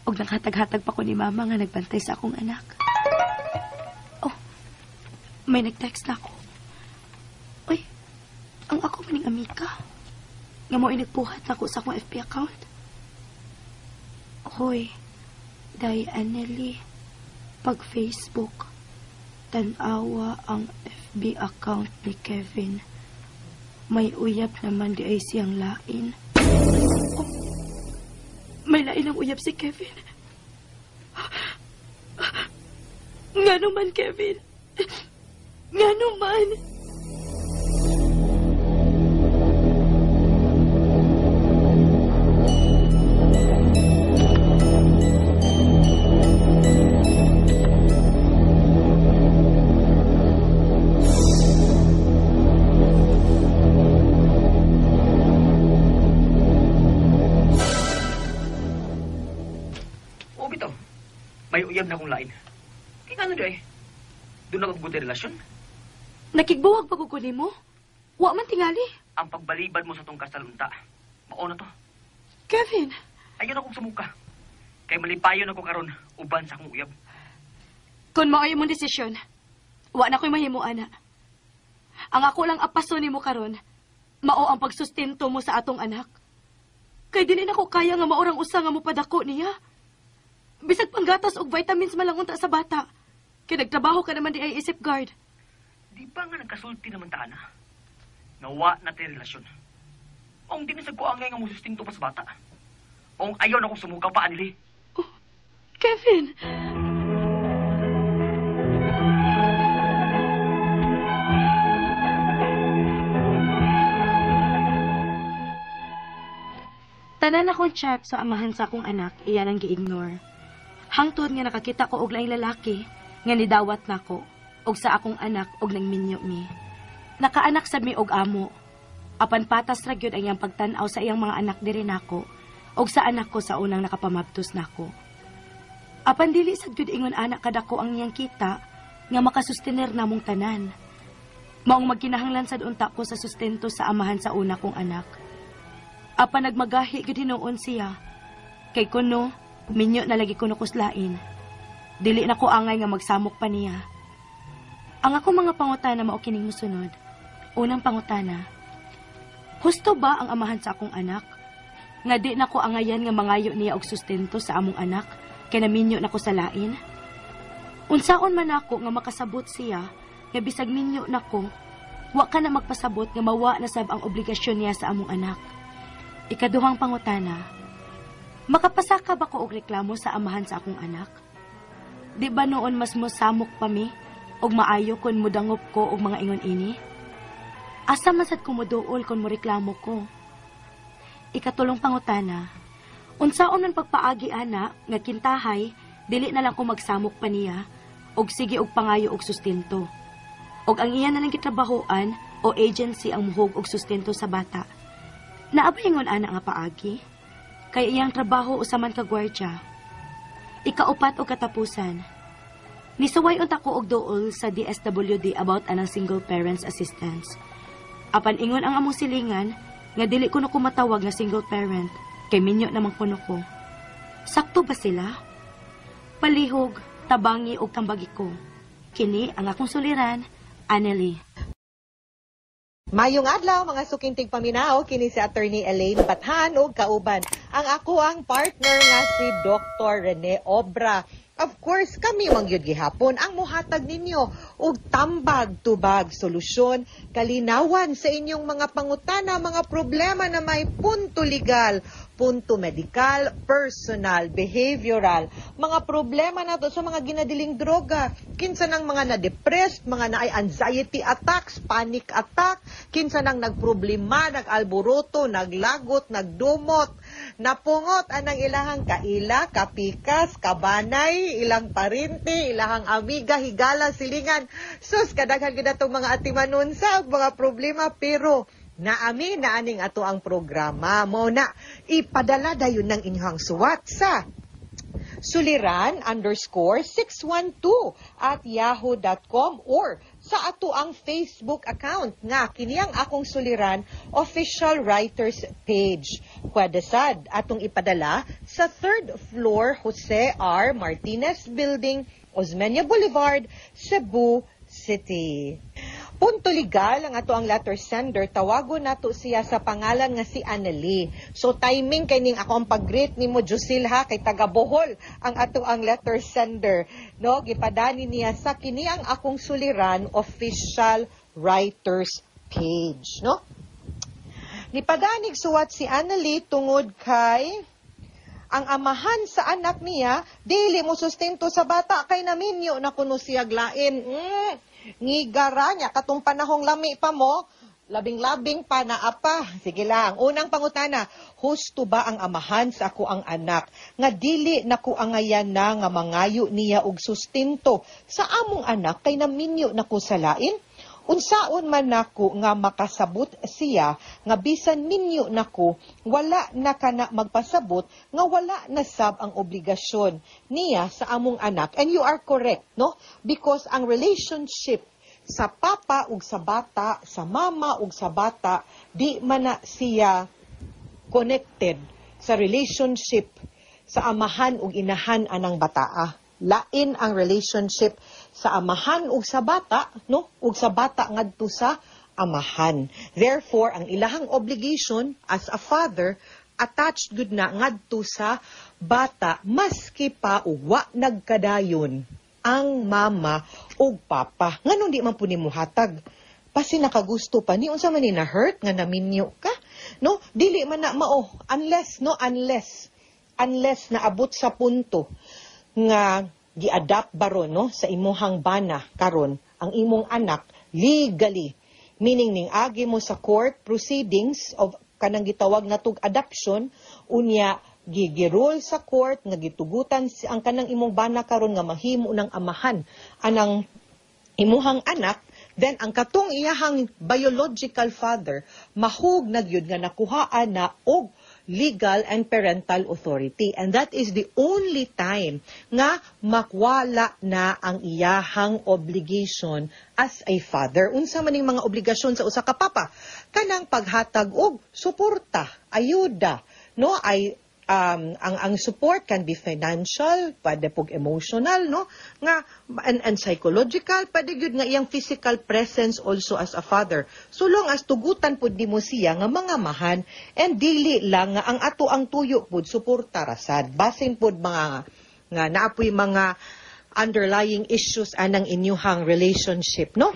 Og nanghatag-hatag pa ko ni mama nga nagbantay sa akong anak. Oh, may nag-text na ako. Uy, ang ako maning amika. Nga mo inagpuhat ako sa akong FB account. Hoy, Day Anneli, pag Facebook, tanawa ang FB account ni Kevin. May uyab naman di ay siyang lain. Oh, may lain ang uyab si Kevin. Nga naman, Kevin. Nga naman. May uyab na akong lain. Kaya ano doy? Doon na magbuti relasyon? Nakigbuwag pa kukunin mo? Wa man tingali. Ang pagbalibad mo sa tong kasalunta. Mauna to. Kevin! Ayun akong sumuka. Kay malipayon ako karon uban sa akong uyab. Kung maayo mong desisyon, wa na ko'y mahimo, ana. Ang ako lang apaso ni mo karon, mao ang pagsustento mo sa atong anak. Kay dili na ko kaya nga maurang usa nga mo padako niya. Bisag panggatas og vitamins malangunta sa bata. Kaya nagtrabaho ka naman di ay isip guard. Di ba nga nagkasulti naman ta na? Nawa na tayo relasyon. Ong di na sa kuangay nga musustinto pa sa bata. Ong ayaw na kong sumukaw pa, Anili. Kevin! Tanan akong check sa amahan sa akong anak, iyan ang gi-ignore. Hangtod nga nakakita ko og laing lalaki, nga nidawat nako og sa akong anak og nangminyo mi. Nakaanak sad mi og amo. Apan patas ra gyud ang iyang pagtan-aw sa iyang mga anak diri nako og sa anak ko sa unang nakapamabtos nako. Apan dili sad gyud ingon anak kadako ang iyang kita nga makasustener namong tanan. Maong magkinahanglan sad unta ko sa sustento sa amahan sa una kong anak. Apan nagmagahi gyud hinuon siya. Kay kuno, minyo na lagi kuno kuslain. Dili na ko angay nga magsamok pa niya. Ang ako mga pangutana mao kining mosunod. Unang pangutana, husto ba ang amahan sa akong anak? Nga di na ko angayan nga mangayo niya og sustento sa among anak, kay naminyo na ko sa lain? Unsaon man ako nga makasabot siya, nga bisag minyo na ko, wa ka na magpasabot nga mawa na sab ang obligasyon niya sa among anak. Ikaduhang pangutana, makapasaka ba ko og reklamo sa amahan sa akong anak? Di ba noon mas mosamok pa mi, og maayo kon mudangop ko og mga ingon ini? Asa man sad ko moduol kon moreklamo ko? Ikatulong pangutana, unsaon man pagpaagi ana nga kintahay, dili na lang ko magsamok pa niya, og sige og pangayo og sustento. Og ang iya na lang gitrabahoan o agency ang muhog og sustento sa bata. Naabayngon ana nga paagi? Kay iyang trabaho usaman ka gwardya. Ikaupat o katapusan. Nisaway unta ko og duol sa DSWD about anang single parents assistance. Apan ingon ang among silingan nga dili ko matawag nga single parent kay minyo namang kuno ko. Sakto ba sila? Palihog, tabangi og tambagi ko. Kini ang akong suliran, Aneli. Mayong adlaw mga suking tigpaminaw, kini si Attorney Elaine Bathan ug kauban ang ako ang partner nga si Dr. Rene Obra. Of course, kami mangyud gihapon ang muhatag ninyo og tambag tubag solusyon, kalinawan sa inyong mga pangutana, mga problema na may punto legal, punto medikal, personal, behavioral, mga problema na to sa mga ginadiling droga, kinsa nang mga na-depressed, mga naay anxiety attacks, panic attack, kinsa nang nagproblema, nag-alboroto, naglagot, nagdumot, napungot anang ilahang kaila, kapikas, kabanay, ilang parinte, ilahang amiga, higala, silingan. Sus, kadaghan gid atong mga atimanunsa, mga problema, pero naami na aning ato ang programa mo na ipadala dayon ng inyong suwat sa suliran_612@yahoo.com or sa ato ang Facebook account nga kiniyang akong suliran official writers page. Pwede sad atong ipadala sa 3rd floor Jose R. Martinez Building, Osmeña Boulevard, Cebu City. Punto legal ang ato ang letter sender, tawagon nato siya sa pangalan nga si Aneli. So timing kay ning akong pag-greet nimo Josil ha, kay taga Bohol ang ato ang letter sender. No, gipadani niya sa kini ang akong suliran official writers page, no? Nipadanig suwat si Aneli tungod kay ang amahan sa anak niya dili mo sustento sa bata kay naminyo na kuno siya glain. Ngigara niya, katong panahong lami pa mo, labing-labing pa na apa. Sige lang, unang pangutana, husto ba ang amahan sa ako ang anak? Nga dili na ko angayan na nga mangayo niya og sustento sa among anak kay naminyo na ko sa lain? Unsaon man nako nga makasabot siya nga bisan minyo nako wala na kana magpasabot nga wala na sab ang obligasyon niya sa among anak. And you are correct, no? Because ang relationship sa papa ug sa bata, sa mama ug sa bata, di man na siya connected sa relationship sa amahan ug inahan anang bataa. Lain ang relationship sa amahan ug sa bata, no? Ug sa bata ngadto sa amahan. Therefore, ang ilahang obligation as a father attached gud na ngadto sa bata maski pa wa nagkadayon ang mama ug papa. Nganong di man po nimuhatag Pasi nakagusto pa ni unsa man ni na hurt nga naminyo ka, no? Dili man na mao unless naabot sa punto nga gi-adapt baron no sa imuhang bana karon ang imong anak legally, meaning ning agi mo sa court proceedings of kanang gitawag natug adoption, unya gigirol sa court nga gitugutan ang kanang imong bana karon nga mahimo ng amahan anang imuhang anak, then ang katong iyahang biological father mahug na gyud nga nakuhaan na og legal and parental authority, and that is the only time nga makwala na ang iyahang obligation as a father. Unsa man ning mga obligasyon sa usa ka papa? Kanang paghatag og suporta, ayuda, no? Ang support can be financial, pwede pug emotional, no? Nga and psychological, pwede gyud nga iyang physical presence also as a father. So long as tugutan pud nimo siya nga mga mahan, and dili lang nga ang ato ang tuyo pud suporta rasad. Basin pud mga nga naapoy mga underlying issues anang inyuhang relationship, no?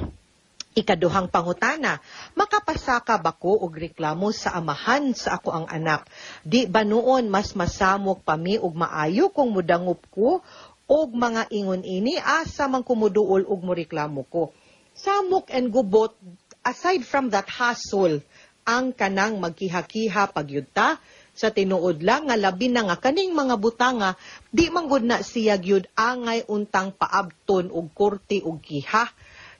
Ikaduhang pangutana, makapasaka ba ko og reklamo sa amahan sa ako ang anak? Di ba noon mas masamok pa mi og maayo kung mudangup ko og mga ingon ini asa man kumuduol og mo reklamo ko? Samok and gubot, aside from that hassle, ang kanang magkiha-kiha pagyudta, sa tinuod lang nga labi na nga kaning mga butanga, di manggod na siya gyud angay untang paabton og korte og kiha.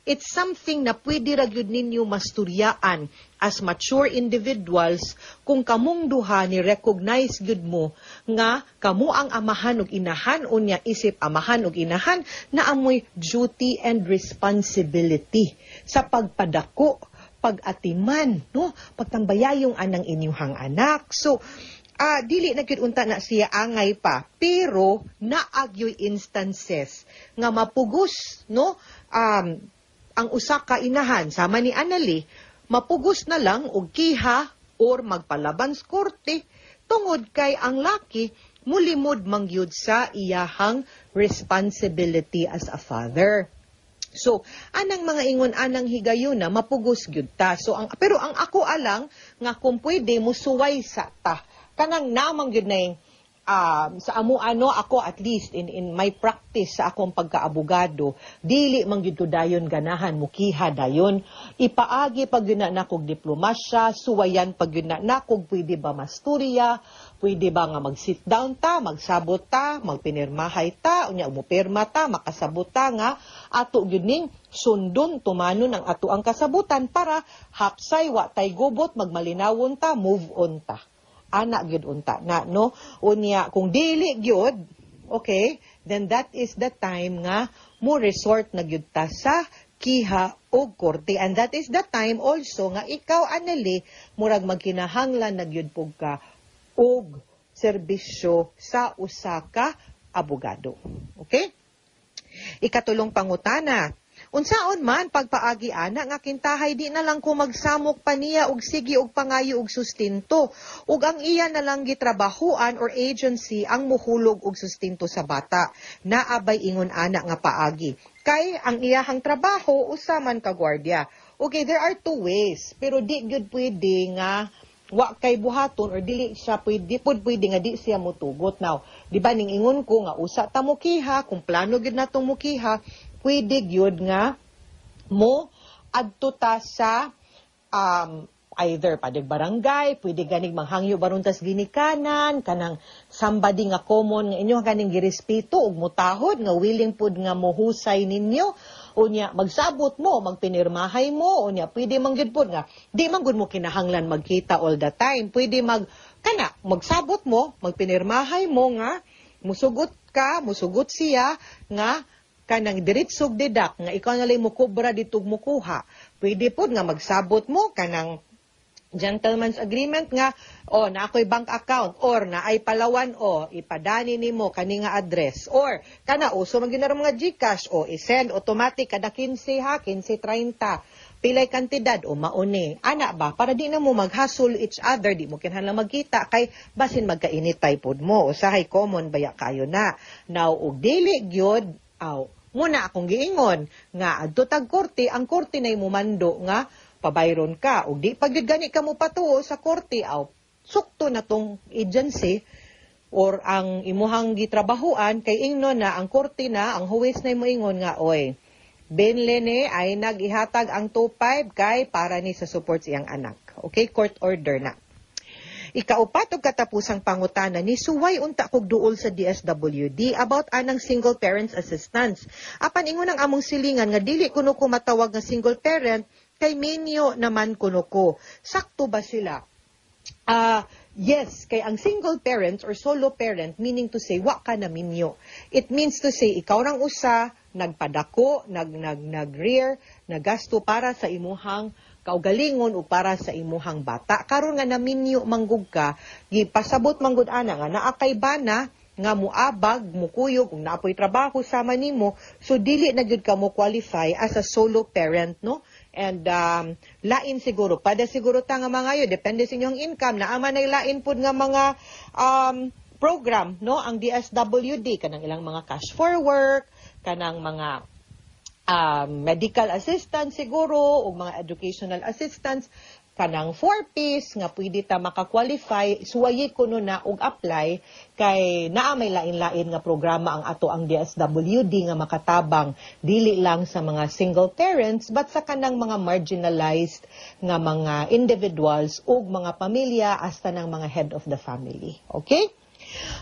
It's something na pwede ra gyud ninyo masturyaan as mature individuals kung kamong duha ni recognize gyud mo nga kamo ang amahan ug inahan, unya isip amahan ug inahan na amoy duty and responsibility sa pagpadako, pag-atiman, no? Pagtambayayong anang inyuhang anak. So dili na gyud unta na siya angay pa, pero naagyoy instances nga mapugos, no? Ang usa ka inahan sama ni Anali mapugos na lang og kiha or magpalaban sa korte tungod kay ang laki mulimod mangyud sa iyahang responsibility as a father. So anang mga ingon anang higayon na mapugos gyud ta. So pero ang ako alang nga kung pwede musuway sa ta kanang namang gyud na sa amo ako at least in my practice sa akong pagkaabogado, dili man gyud dayon ganahan mukiha dayon, ipaagi pag yun na nakog diplomasya, suwayan pag yun na nakog pwede ba masturya, pwede ba nga mag-sit down ta, magsabot ta, magpinirmahay ta, unya umupirma ta, makasabot ta nga ato gyud ning sundon tumanon ang ato ang kasabutan para hapsay wa tay gubot magmalinawon ta, move on ta. Anak gyud unta na, no? Unya kung dili gyud, okay, then that is the time nga mo resort na gyud ta sa kiha o korte, and that is the time also nga ikaw Anali murag magkinahanglan na gyud pug ka og serbisyo sa usa ka abogado. Okay? Ikatulong pangutana, unsaon man pagpaagi ana nga kintahay di na lang ko magsamok pa niya og sige og pangayo og sustento ug ang iya na lang gitrabahuan or agency ang muhulog og sustento sa bata. Naabay ingon ana nga paagi kay ang iyahang trabaho usa man ka gwardiya. Okay, there are two ways, pero di gyud pwede nga wa kay buhaton or dili siya pwede nga di siya mutugot. Now, di ba ning ingon ko nga usa ta mukiha, kung plano gyud natong mukiha, pwede gyud nga mo adto ta sa either padig barangay, pwede ganig manghangyo baron tas ginikanan, kanang somebody nga common nga inyo ganing girespeto ug mutahod nga willing pud nga mohusay ninyo, unya magsabot mo, magpinirmahay mo, unya pwede man gyud pud nga di man gud mo kinahanglan magkita all the time, pwede magsabot mo, magpinirmahay mo nga musugot siya nga kanang diretsog dedak nga ikaw na lang mo kubra ditog mo kuha. Pwede po nga magsabot mo kanang gentleman's agreement nga na ako'y bank account or na ay Palawan ipadani nimo kani nga address or kana so magina mga GCash i-send automatic kada 15 ha 15-30 pilay kantidad mauni ana ba para di na mo maghasol each other, di mo kinahanglan magkita kay basin magkainit pod mo usahay common baya kayo na. Now og dili gyud Muna akong giingon nga adto tag korte, ang korte nay mumando nga pabayron ka ug di pagyud gani ka mo patuo sa korte aw sukto na tong agency or ang imuhang gitrabahuan kay ingnon na ang korte na ang huwes na moingon nga oy Ben Lene ay nagihatag ang 2.5 kay para ni sa support sa iyang anak. Okay, court order na. Ikaupat og katapusang pangutana ni suway unta kog duol sa DSWD about anang single parents assistance. Apan ingon ang among silingan nga dili kuno ko matawag nga single parent kay minyo naman kuno ko. Sakto ba sila? Yes, kay ang single parent or solo parent meaning to say wa ka na minyo. It means to say ikaw rang usa nagpadako, nag-rear, nagasto para sa imuhang kaugalingon o para sa imuhang bata. Karon nga naminyo manggug ka, gipasabot manggud ana nga naa kay bana nga muabag, mukuyog, kung naapoy trabaho sama nimo, so dili na gyud ka mo qualify as a solo parent, no? And lain siguro, pada siguro ta nga mga yo, depende sa inyong income, naaman ay lain pud nga mga program, no? Ang DSWD, kanang ilang mga cash for work, kanang mga medical assistance siguro o mga educational assistance kanang 4Ps nga pwede ta makakwalify suwayi kuno na og apply kay naa may lain-lain nga programa ang ato ang DSWD nga makatabang dili lang sa mga single parents but sa kanang mga marginalized nga mga individuals ug mga pamilya hasta ng mga head of the family. Okay?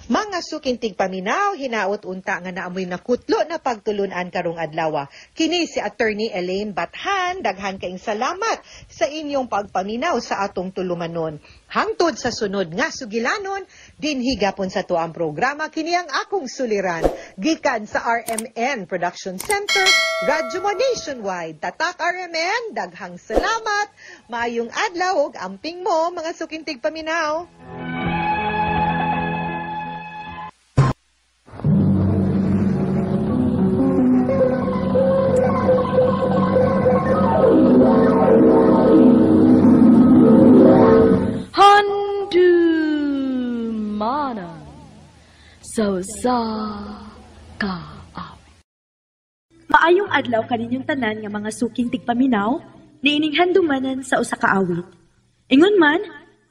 Mga suking tigpaminaw, hinaot unta nga naamoy nakutlo na pagtulunan karong adlaw. Kini si Attorney Elaine Bathan, daghan kaing salamat sa inyong pagpaminaw sa atong tulumanon. Hangtod sa sunod nga sugilanon, dinhi gapon sa tuang programa, kini ang akong suliran. Gikan sa RMN Production Center, Radyo Mo Nationwide. Tatak RMN, daghang salamat. Maayong adlaw ug amping mo, mga suking tigpaminaw. Handumanan sa kaawit. Maayong adlaw kaninyong tanan nga mga suking tigpaminaw niining handumanan sa usa ka awit. Ingon man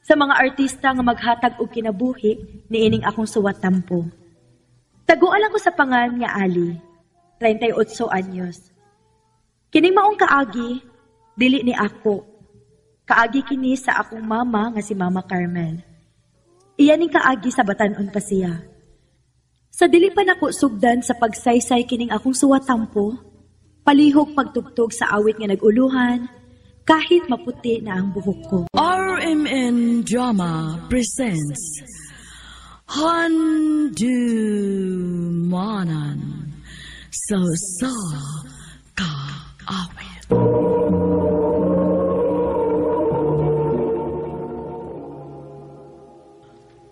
sa mga artista nga maghatag og kinabuhi niining akong suwat tampo. Taguan ako sa pangan nga Ali, 38 anyos. Kining maong kaagi dili ni ako. Kaagi kini sa akong mama nga si Mama Carmel. Iyan ning kaagi sa Batanon pa siya. Sa dili pa nako sugdan sa pagsaysay kining akong suwatampo, palihog pagtugtog sa awit nga naguluhan, kahit maputi na ang buhok ko. RMN Drama presents Handumanan sa kaawit.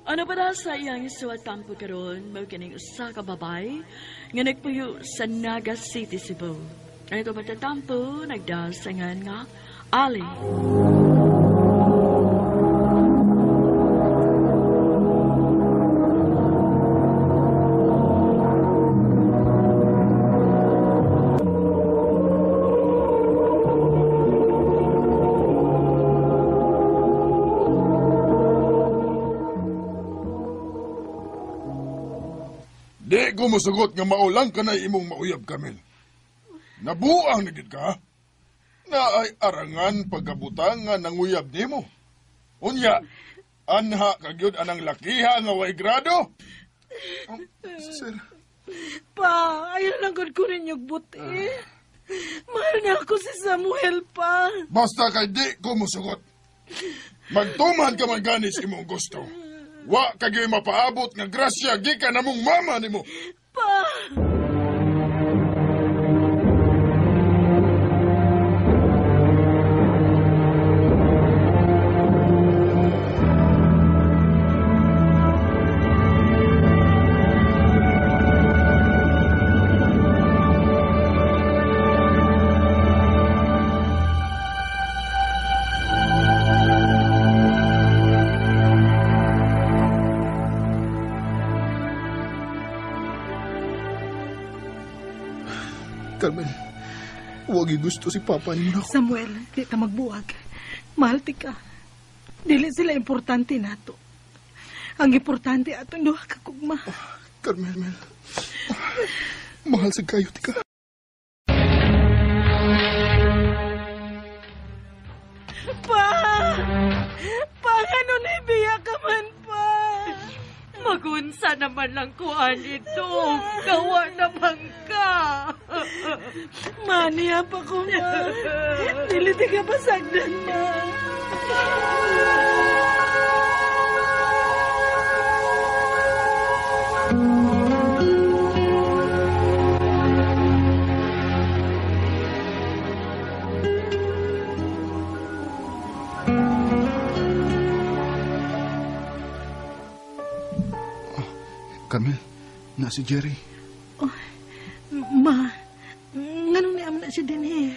Ano ba sa iyang suwatampo karon mao kining usa ka babay nga nagpuyo sa Naga City, Cebu. Ano ito matatampo nagdasangan nga Ali. Di ko musugot nga maulang ka na imong mauyab, Carmel. Nabuang na gid ka. Na ay arangan pagkabutang nga nanguyab nimo. Unya, anha kagyud anang lakiha nga way grado. Sir. Pa, ayaw lang ko rin yung buti. Mahal na ako si Samuel, pa. Basta kay di ko musugot. Magtuman ka man ganis imong gusto. Wa kagyoy mapaabot nga grasya gikan namong mama nimo. Pa. Carmel, huwag gusto si Papa ni mo na ako. Samuel, di ta magbuwag. Mahal ti ka. Dili sila importante nato. Ang importante atong duha ka kugma. Carmel, mahal sa kayo ti ka. Ano na ibiya ka man pa? Magunsa naman lang kuan ito. Gawa naman ka. Maniya pa ko, ma. Diliti ka pa sagdan, ma. Carmel, na si Jerry. Oh, ma, nganong niya na siya din eh.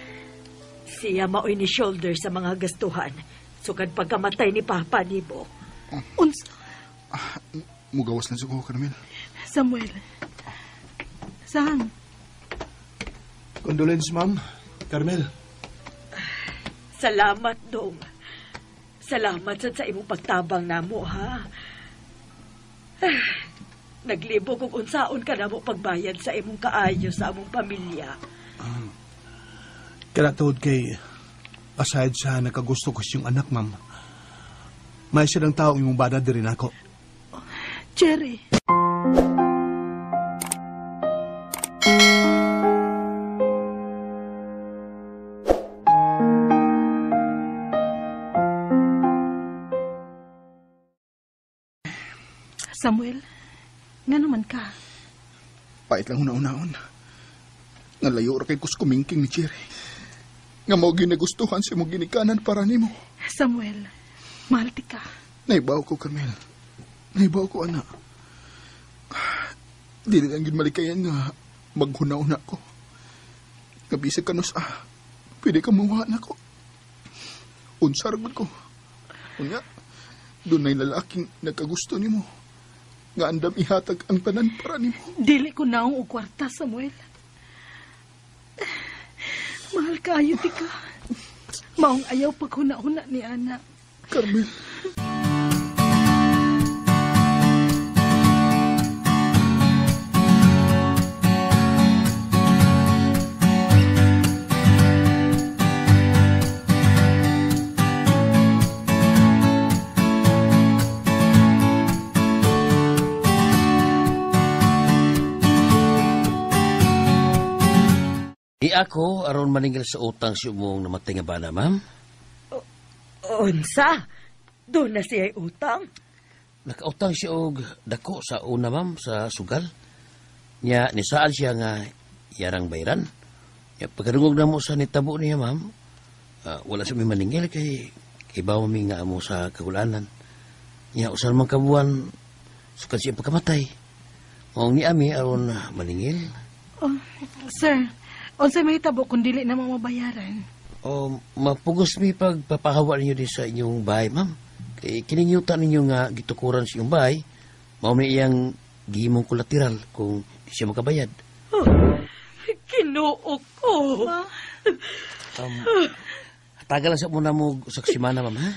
Siya maoy ni shoulder sa mga gastuhan. Sukad pagkamatay ni Papa ni Bo. Unsa? Mugawas na suko, Carmel. Samuel. Saan? Condolence, ma'am. Carmel. Salamat, Dong. Salamat sa imong pagtabang namo, ha? Naglibo kung unsaon ka na mo pagbayad sa imong kaayo sa among pamilya. Kinatod kay, aside sa nakagusto ko siyang anak, ma'am, may siya ng taong imong bada din ako. Jerry. Samuel, nga naman ka? Pait lang una-unaon. Nalayo ra kay kus kumingking ni Jerry. Nga mo ginagustuhan si mo ginikanan para nimo. Samuel, mahal ti ka. Naibaw ko, Carmel. Naibaw ko, anak. Dili lang ginmalikayan nga maghunaw-una ko. Kabisa ka nos, pwede ka mawa na ko. Unsaragod ko. Unya, doon na'y lalaking nagkagusto nimo. Nga andam ihatag ang tanan para nimo. Dili ko naong og kwarta, Samuel. Mahal kayo, ti ka. Maong ayaw paghuna-huna ni Ana. Carmel. Ako, aron maningil sa utang si umong namatay nga bana, ma'am. Unsa? Doon na siya utang? Nakautang siya og dako sa una, ma'am, sa sugal. Nya, nisaan siya nga yarang bayran. Nya, pagkarungog na mo sa nitabo niya, ma'am, wala siya may maningil kay ibaw mi nga mo sa kagulanan. Nya, usan mang kabuan, sukad siya pagkamatay. Maong ni ami aron maningil. Oh, sir, unsay may tabo kung dili na mabayaran? Mapugos mi pagpapahawa ninyo din sa inyong bahay, ma'am. Kay kininyutan ninyo nga gitukuran sa inyong bahay, mao may iyang gihimong kolateral kung di siya makabayad. Kinuok ko. Tagal lang sa muna mo sa simana, ma'am, ha?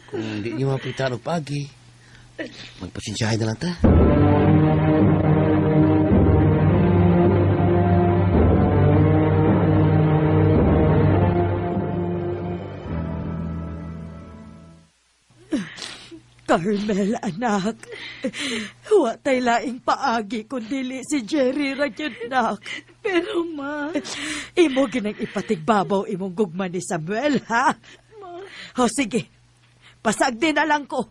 Kung di niyo mapitaan o pagi, magpasensyahin na lang ta. Carmel, anak. Wa tay laing paagi kundili si Jerry ra gyud, nak. Pero, ma, imo ginang ipatigbabaw imong gugma ni Samuel, ha? O sige, pasagdi na lang ko.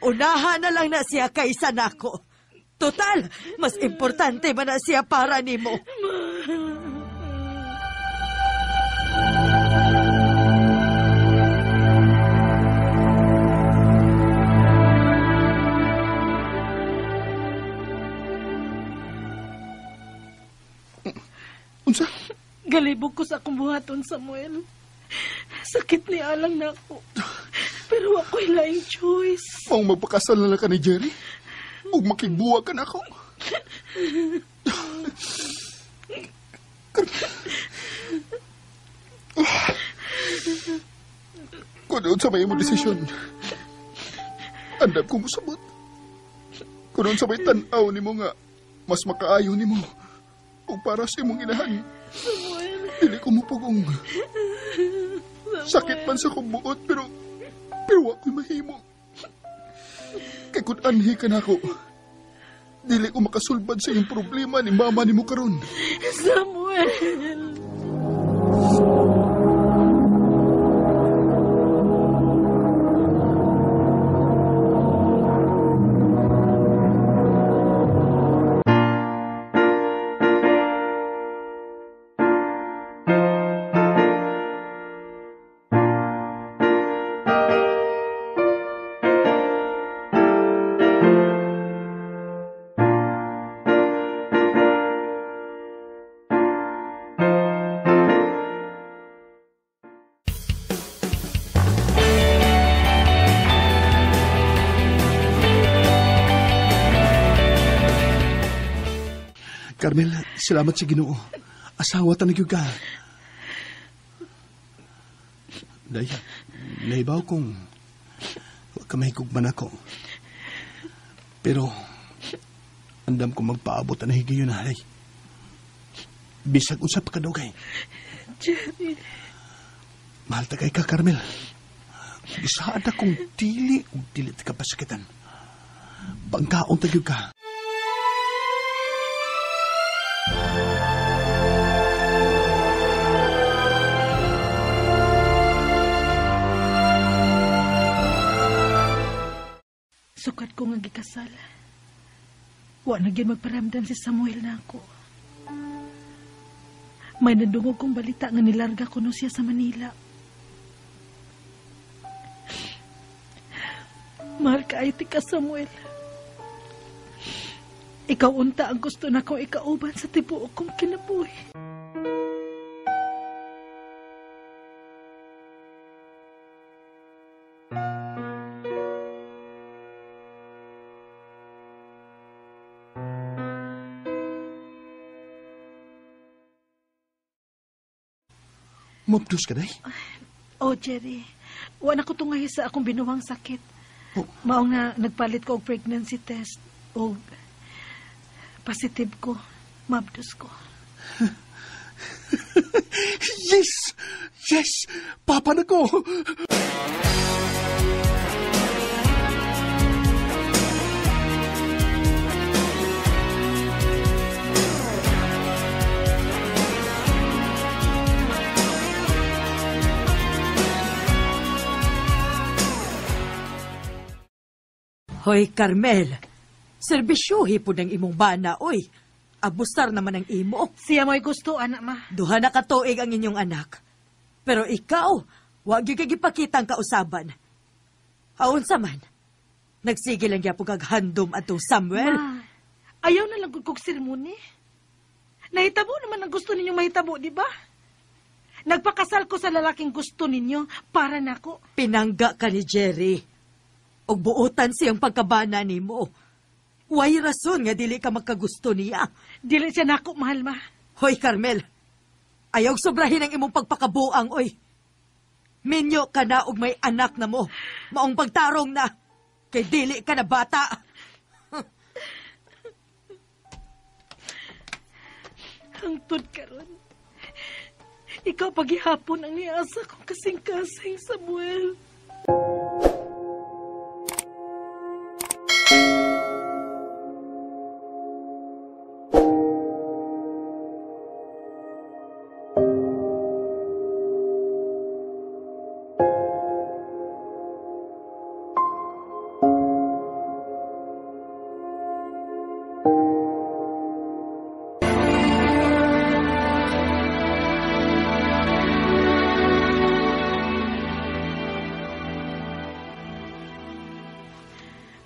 Unahan na lang na siya kaysa nako. Total, mas importante ba na siya para nimo? Unsa? Galibog ko sa akong buhaton, Samuel. Sakit ni alang na ako. Pero ako'y laing choice. Maong magpakasal na ka ni Jerry? O makibuwa ka na ako? Kunoon sa may imong desisyon, andam kong musabot. Kunoon sa may tanaw ni mo nga, mas makaayo ni mo. O para sa imong inahan, dili ko mupugong. Sakit man sa kong buot, pero ako'y mahimo. Kay kung anhi ka na ako, dili ko makasulbad sa iyong problema ni mama ni mo karon. Samuel! Carmel, salamat sa Ginoo. Asawa tanag ka. Daya, naibaw kong huwag ka mahigugman ako. Pero, andam kong magpaabot na higayon na halay. Bisag usap ka daw kay. Jerry. Mahal ta kay ka, Carmel. Isaad akong dili ka pasakitan. Pangkaon tagyog ka. Sukat ko nga gikasal. Wa na gyud magparamdam si Samuel na ako. May nadungog kong balita nga nilarga ko no siya sa Manila. Mahal ka ay ka, Samuel. Ikaw unta ang gusto na ko ikauban sa tibuok kong kinabuhi. Mabdos ka day? Oh, Jerry. Wa na ko tungahi sa akong binuwang sakit. Maong na nagpalit ko og pregnancy test. O positive ko. Mabdos ko. Yes! Yes! Papa na ko! Hoy, Carmel. Serbisyohi po ng imong bana, oy. Abusar naman ang imo. Siya mo'y gusto, anak ma. Duha na katuig ang inyong anak. Pero ikaw, wag yung kagipakita ang kausaban. Haon sa man, nagsige lang yapong kaghandom atong Samuel. Ma, ayaw na lang kog sermoni. Nahitabo naman ang gusto ninyong mahitabo, di ba? Nagpakasal ko sa lalaking gusto ninyo para nako. Pinangga ka ni Jerry. Og buotan siyang pagkabana nimo. Way rason nga dili ka magkagusto niya. Dili siya nako, mahal ma. Hoy, Carmel. Ayaw sobrahin ang imong pagpakabuang, oy. Minyo ka na og may anak na mo. Maong pagtarong na. Kay dili ka na bata. Hangtod karon. Ikaw paghihapon ang niasa kong kasing-kasing, Samuel.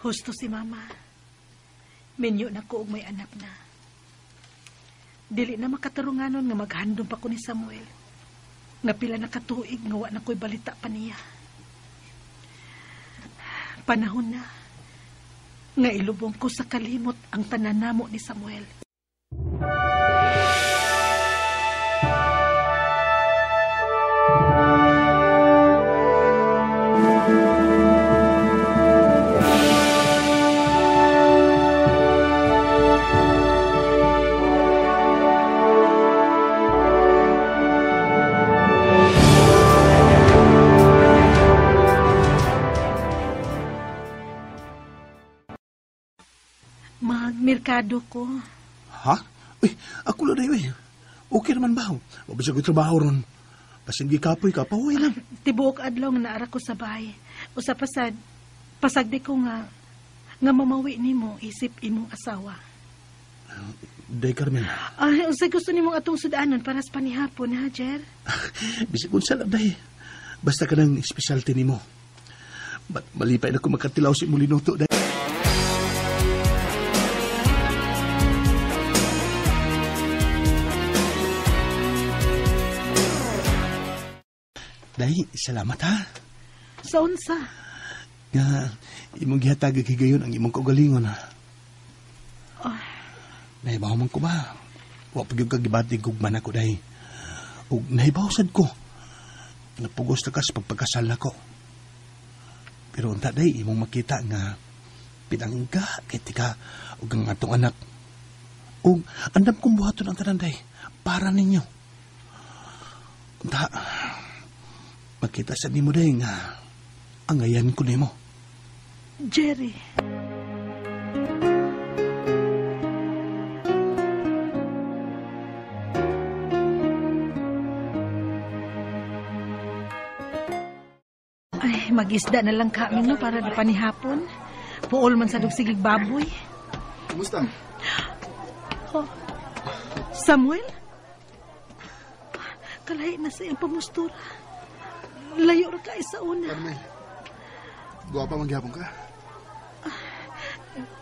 Husto si Mama. Minyo na ko og may anak na. Dili na makatarunganon nga maghandom pa ko ni Samuel. Nga pila na katuig nga wa na ko'y balita pa niya. Panahon na nga ilubong ko sa kalimot ang tananamo ni Samuel. Delikado ko. Ha? Uy, ako lang na yun. Okay naman ba? Mabisa ko trabaho ron. Pasin gikapoy ka, pauwi lang. Tibuok adlaw nga naara ko sa bahay. O sa pasagdi ko nga mamawi nimo isip imong asawa. Day, Carmen. Sa gusto nimong atong sudanon para sa panihapon, ha, Jer? Bisig kung saan, Day. Basta ka ng specialty nimo. Malipay na ko makatilaw si Mulinoto, Day. Day, salamat ha. Sa unsa? Nga, imong gihatag higayon ang imong kaugalingon ha. Nahibaw man ko ba? Wa pa gyud kag gibati gugman ako, Day. Ug nahibawsad ko. Napugos na ka sa pagpagkasal nako. Pero unta, Day, imong makita nga pinangga kay tika ug ang atong anak. Ug andam kong buhaton ang tanan, Day, para ninyo. Unta, makita sa nimo, Day, nga angayan ko nimo. Jerry. Ay, mag-isda na lang kami no para panihapon. Puol man sa dugsigig baboy. Kumusta? Oh. Samuel? Kalahi na sa iyong pamustura. Layo ra ka sa una. Carmen, guwapa mangyapon ka?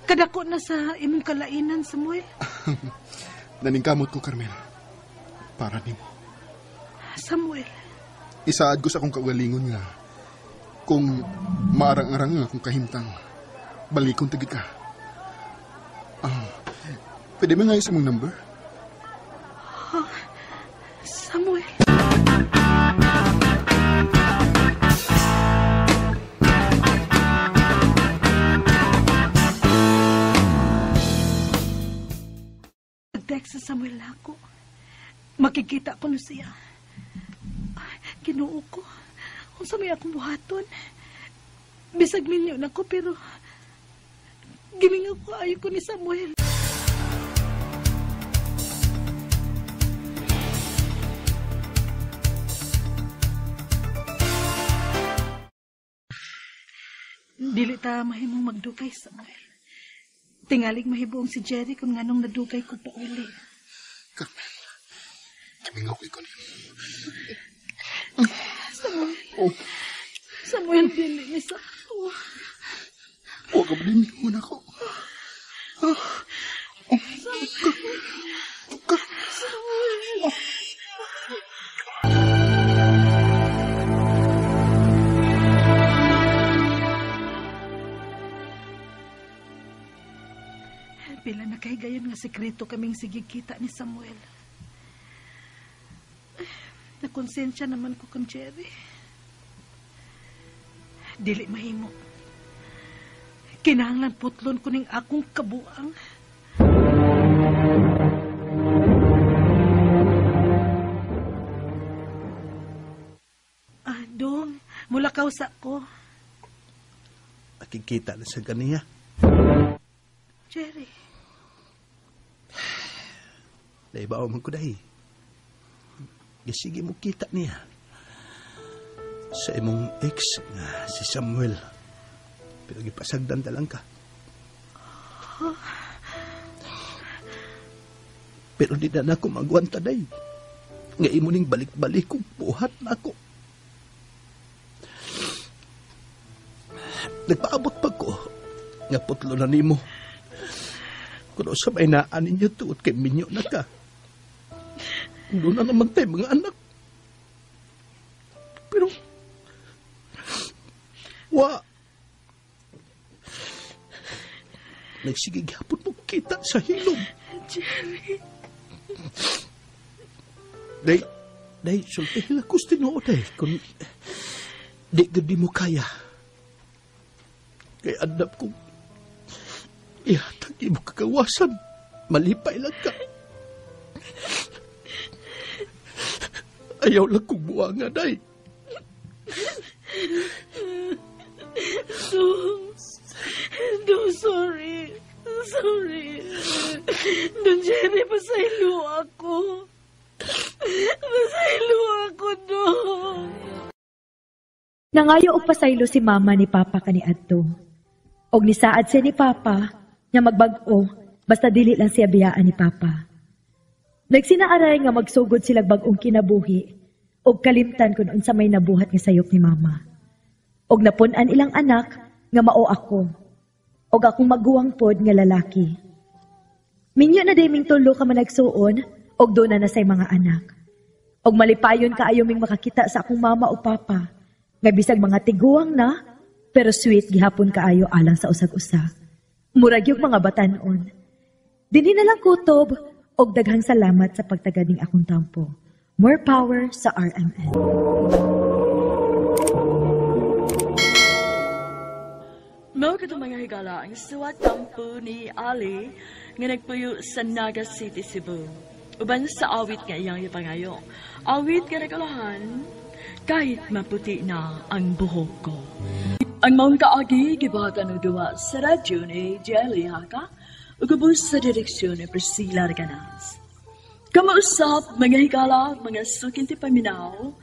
Kadako na sa imong kalainan, Samuel. Naningkamot ko, Carmen. Para nimo. Samuel. Isaad ko sa akong kaugalingon nga. Kung maarang-arang nga akong kahimtang, balikon tigid ka. Pwede ba nga isa mong number? Samuel. Nag-text sa Samuel ako. Makikita ko na siya. Ginoo ko. Kung sa may akong buhaton. Bisag minyo na ko, pero gimingaw ko ayaw ko ni Samuel. Dili ta mahimong magdugay, Samuel. Tingalig mahibuong si Jerry kung nganong nadugay ko pa uli. Carmen, gimingaw ko nimo. Samuel. Oh. Samuel, dili ni sa ako. Huwag ka malingon ako. Samuel. Pila na kay gayon nga sekreto kaming sigigkita ni Samuel. Nakonsensya naman ko kang Jerry. Dili mahimo. Kinahanglan putlon ko ning akong kabuang. Dong, mulakaw sa ko. Nakikita na sa ganiya. Jerry. Naibaw man ko, Day. Sige mo kita niya. Sa imong ex nga si Samuel. Pero gipasagdan talang ka. Pero di na ako magwanta, Day. Nga imo ning balik-balik kong buhat na ako. Nagpaabot pa ko. Nga putlo na nimo. Kuno sa may naan ninyo tuot kay minyo na ka. Doon na naman tayo mga anak. Pero nagsigig hapon mo kita sa hilom. Jerry. Day, sultihil ako tinoo, Day. Kung di mo kaya. Kaya andap kong ihatag mo kagawasan. Malipay lang ka. Ayaw lang kong buwanga, Day. No, sorry. sorry. Don Jerry, pasaylo ako. Pasaylo ako, Don. Nangayo og pasaylo si mama ni Papa kaniadto. Og nisaad siya ni Papa nga magbag-o basta dili lang siya biyaan ni Papa. Nagsinaaray nga magsugod sila bag-ong kinabuhi og kalimtan kung unsa may nabuhat nga sayop ni Mama. Og napun-an ilang anak nga mao ako. Og akong maguwang pod nga lalaki. Minyo na day ming tulo ka man nagsuon og doon na say mga anak. Og malipayon kaayo ming makakita sa akong mama o papa nga bisag mga tiguang na pero sweet gihapon kaayo alang sa usag-usa. Murag yung mga batanon. Dinhi na lang kutob og daghang salamat sa pagtaganing akong tampo. More power sa RMN. Mao katong mga higala ang suwat tampo ni Ali nga nagpuyo sa Naga City, Cebu. Uban sa awit nga iyang ipangayo. Awit nga nagulahan kahit maputi na ang buhok ko. Ang maong kaagi gibatan ng duwa sa radyo ni Jelly Haka ugubos sa direksyon ni Priscilla Arganas. Kamausap, mga higala, mga sukin ti paminaw,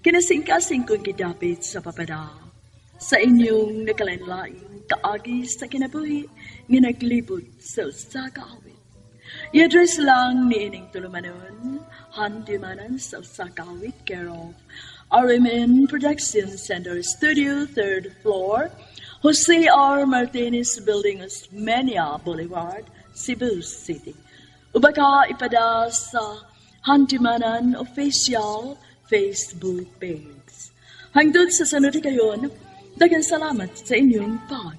kinasing-kasing kong gidapit sa papada. Sa inyong nakalanlaing kaagi sa kinabuhi nga naglibot sa usa ka awit. I-address lang ni ining tulumanon, handimanan sa usa ka awit, care of RMN Production Center Studio, 3rd floor, Jose R. Martinez Building, Osmeña Boulevard, Cebu City. Ubaka ipada sa Handimanan Official Facebook page. Hangtod sa sunod kayon, daghang salamat sa inyong pag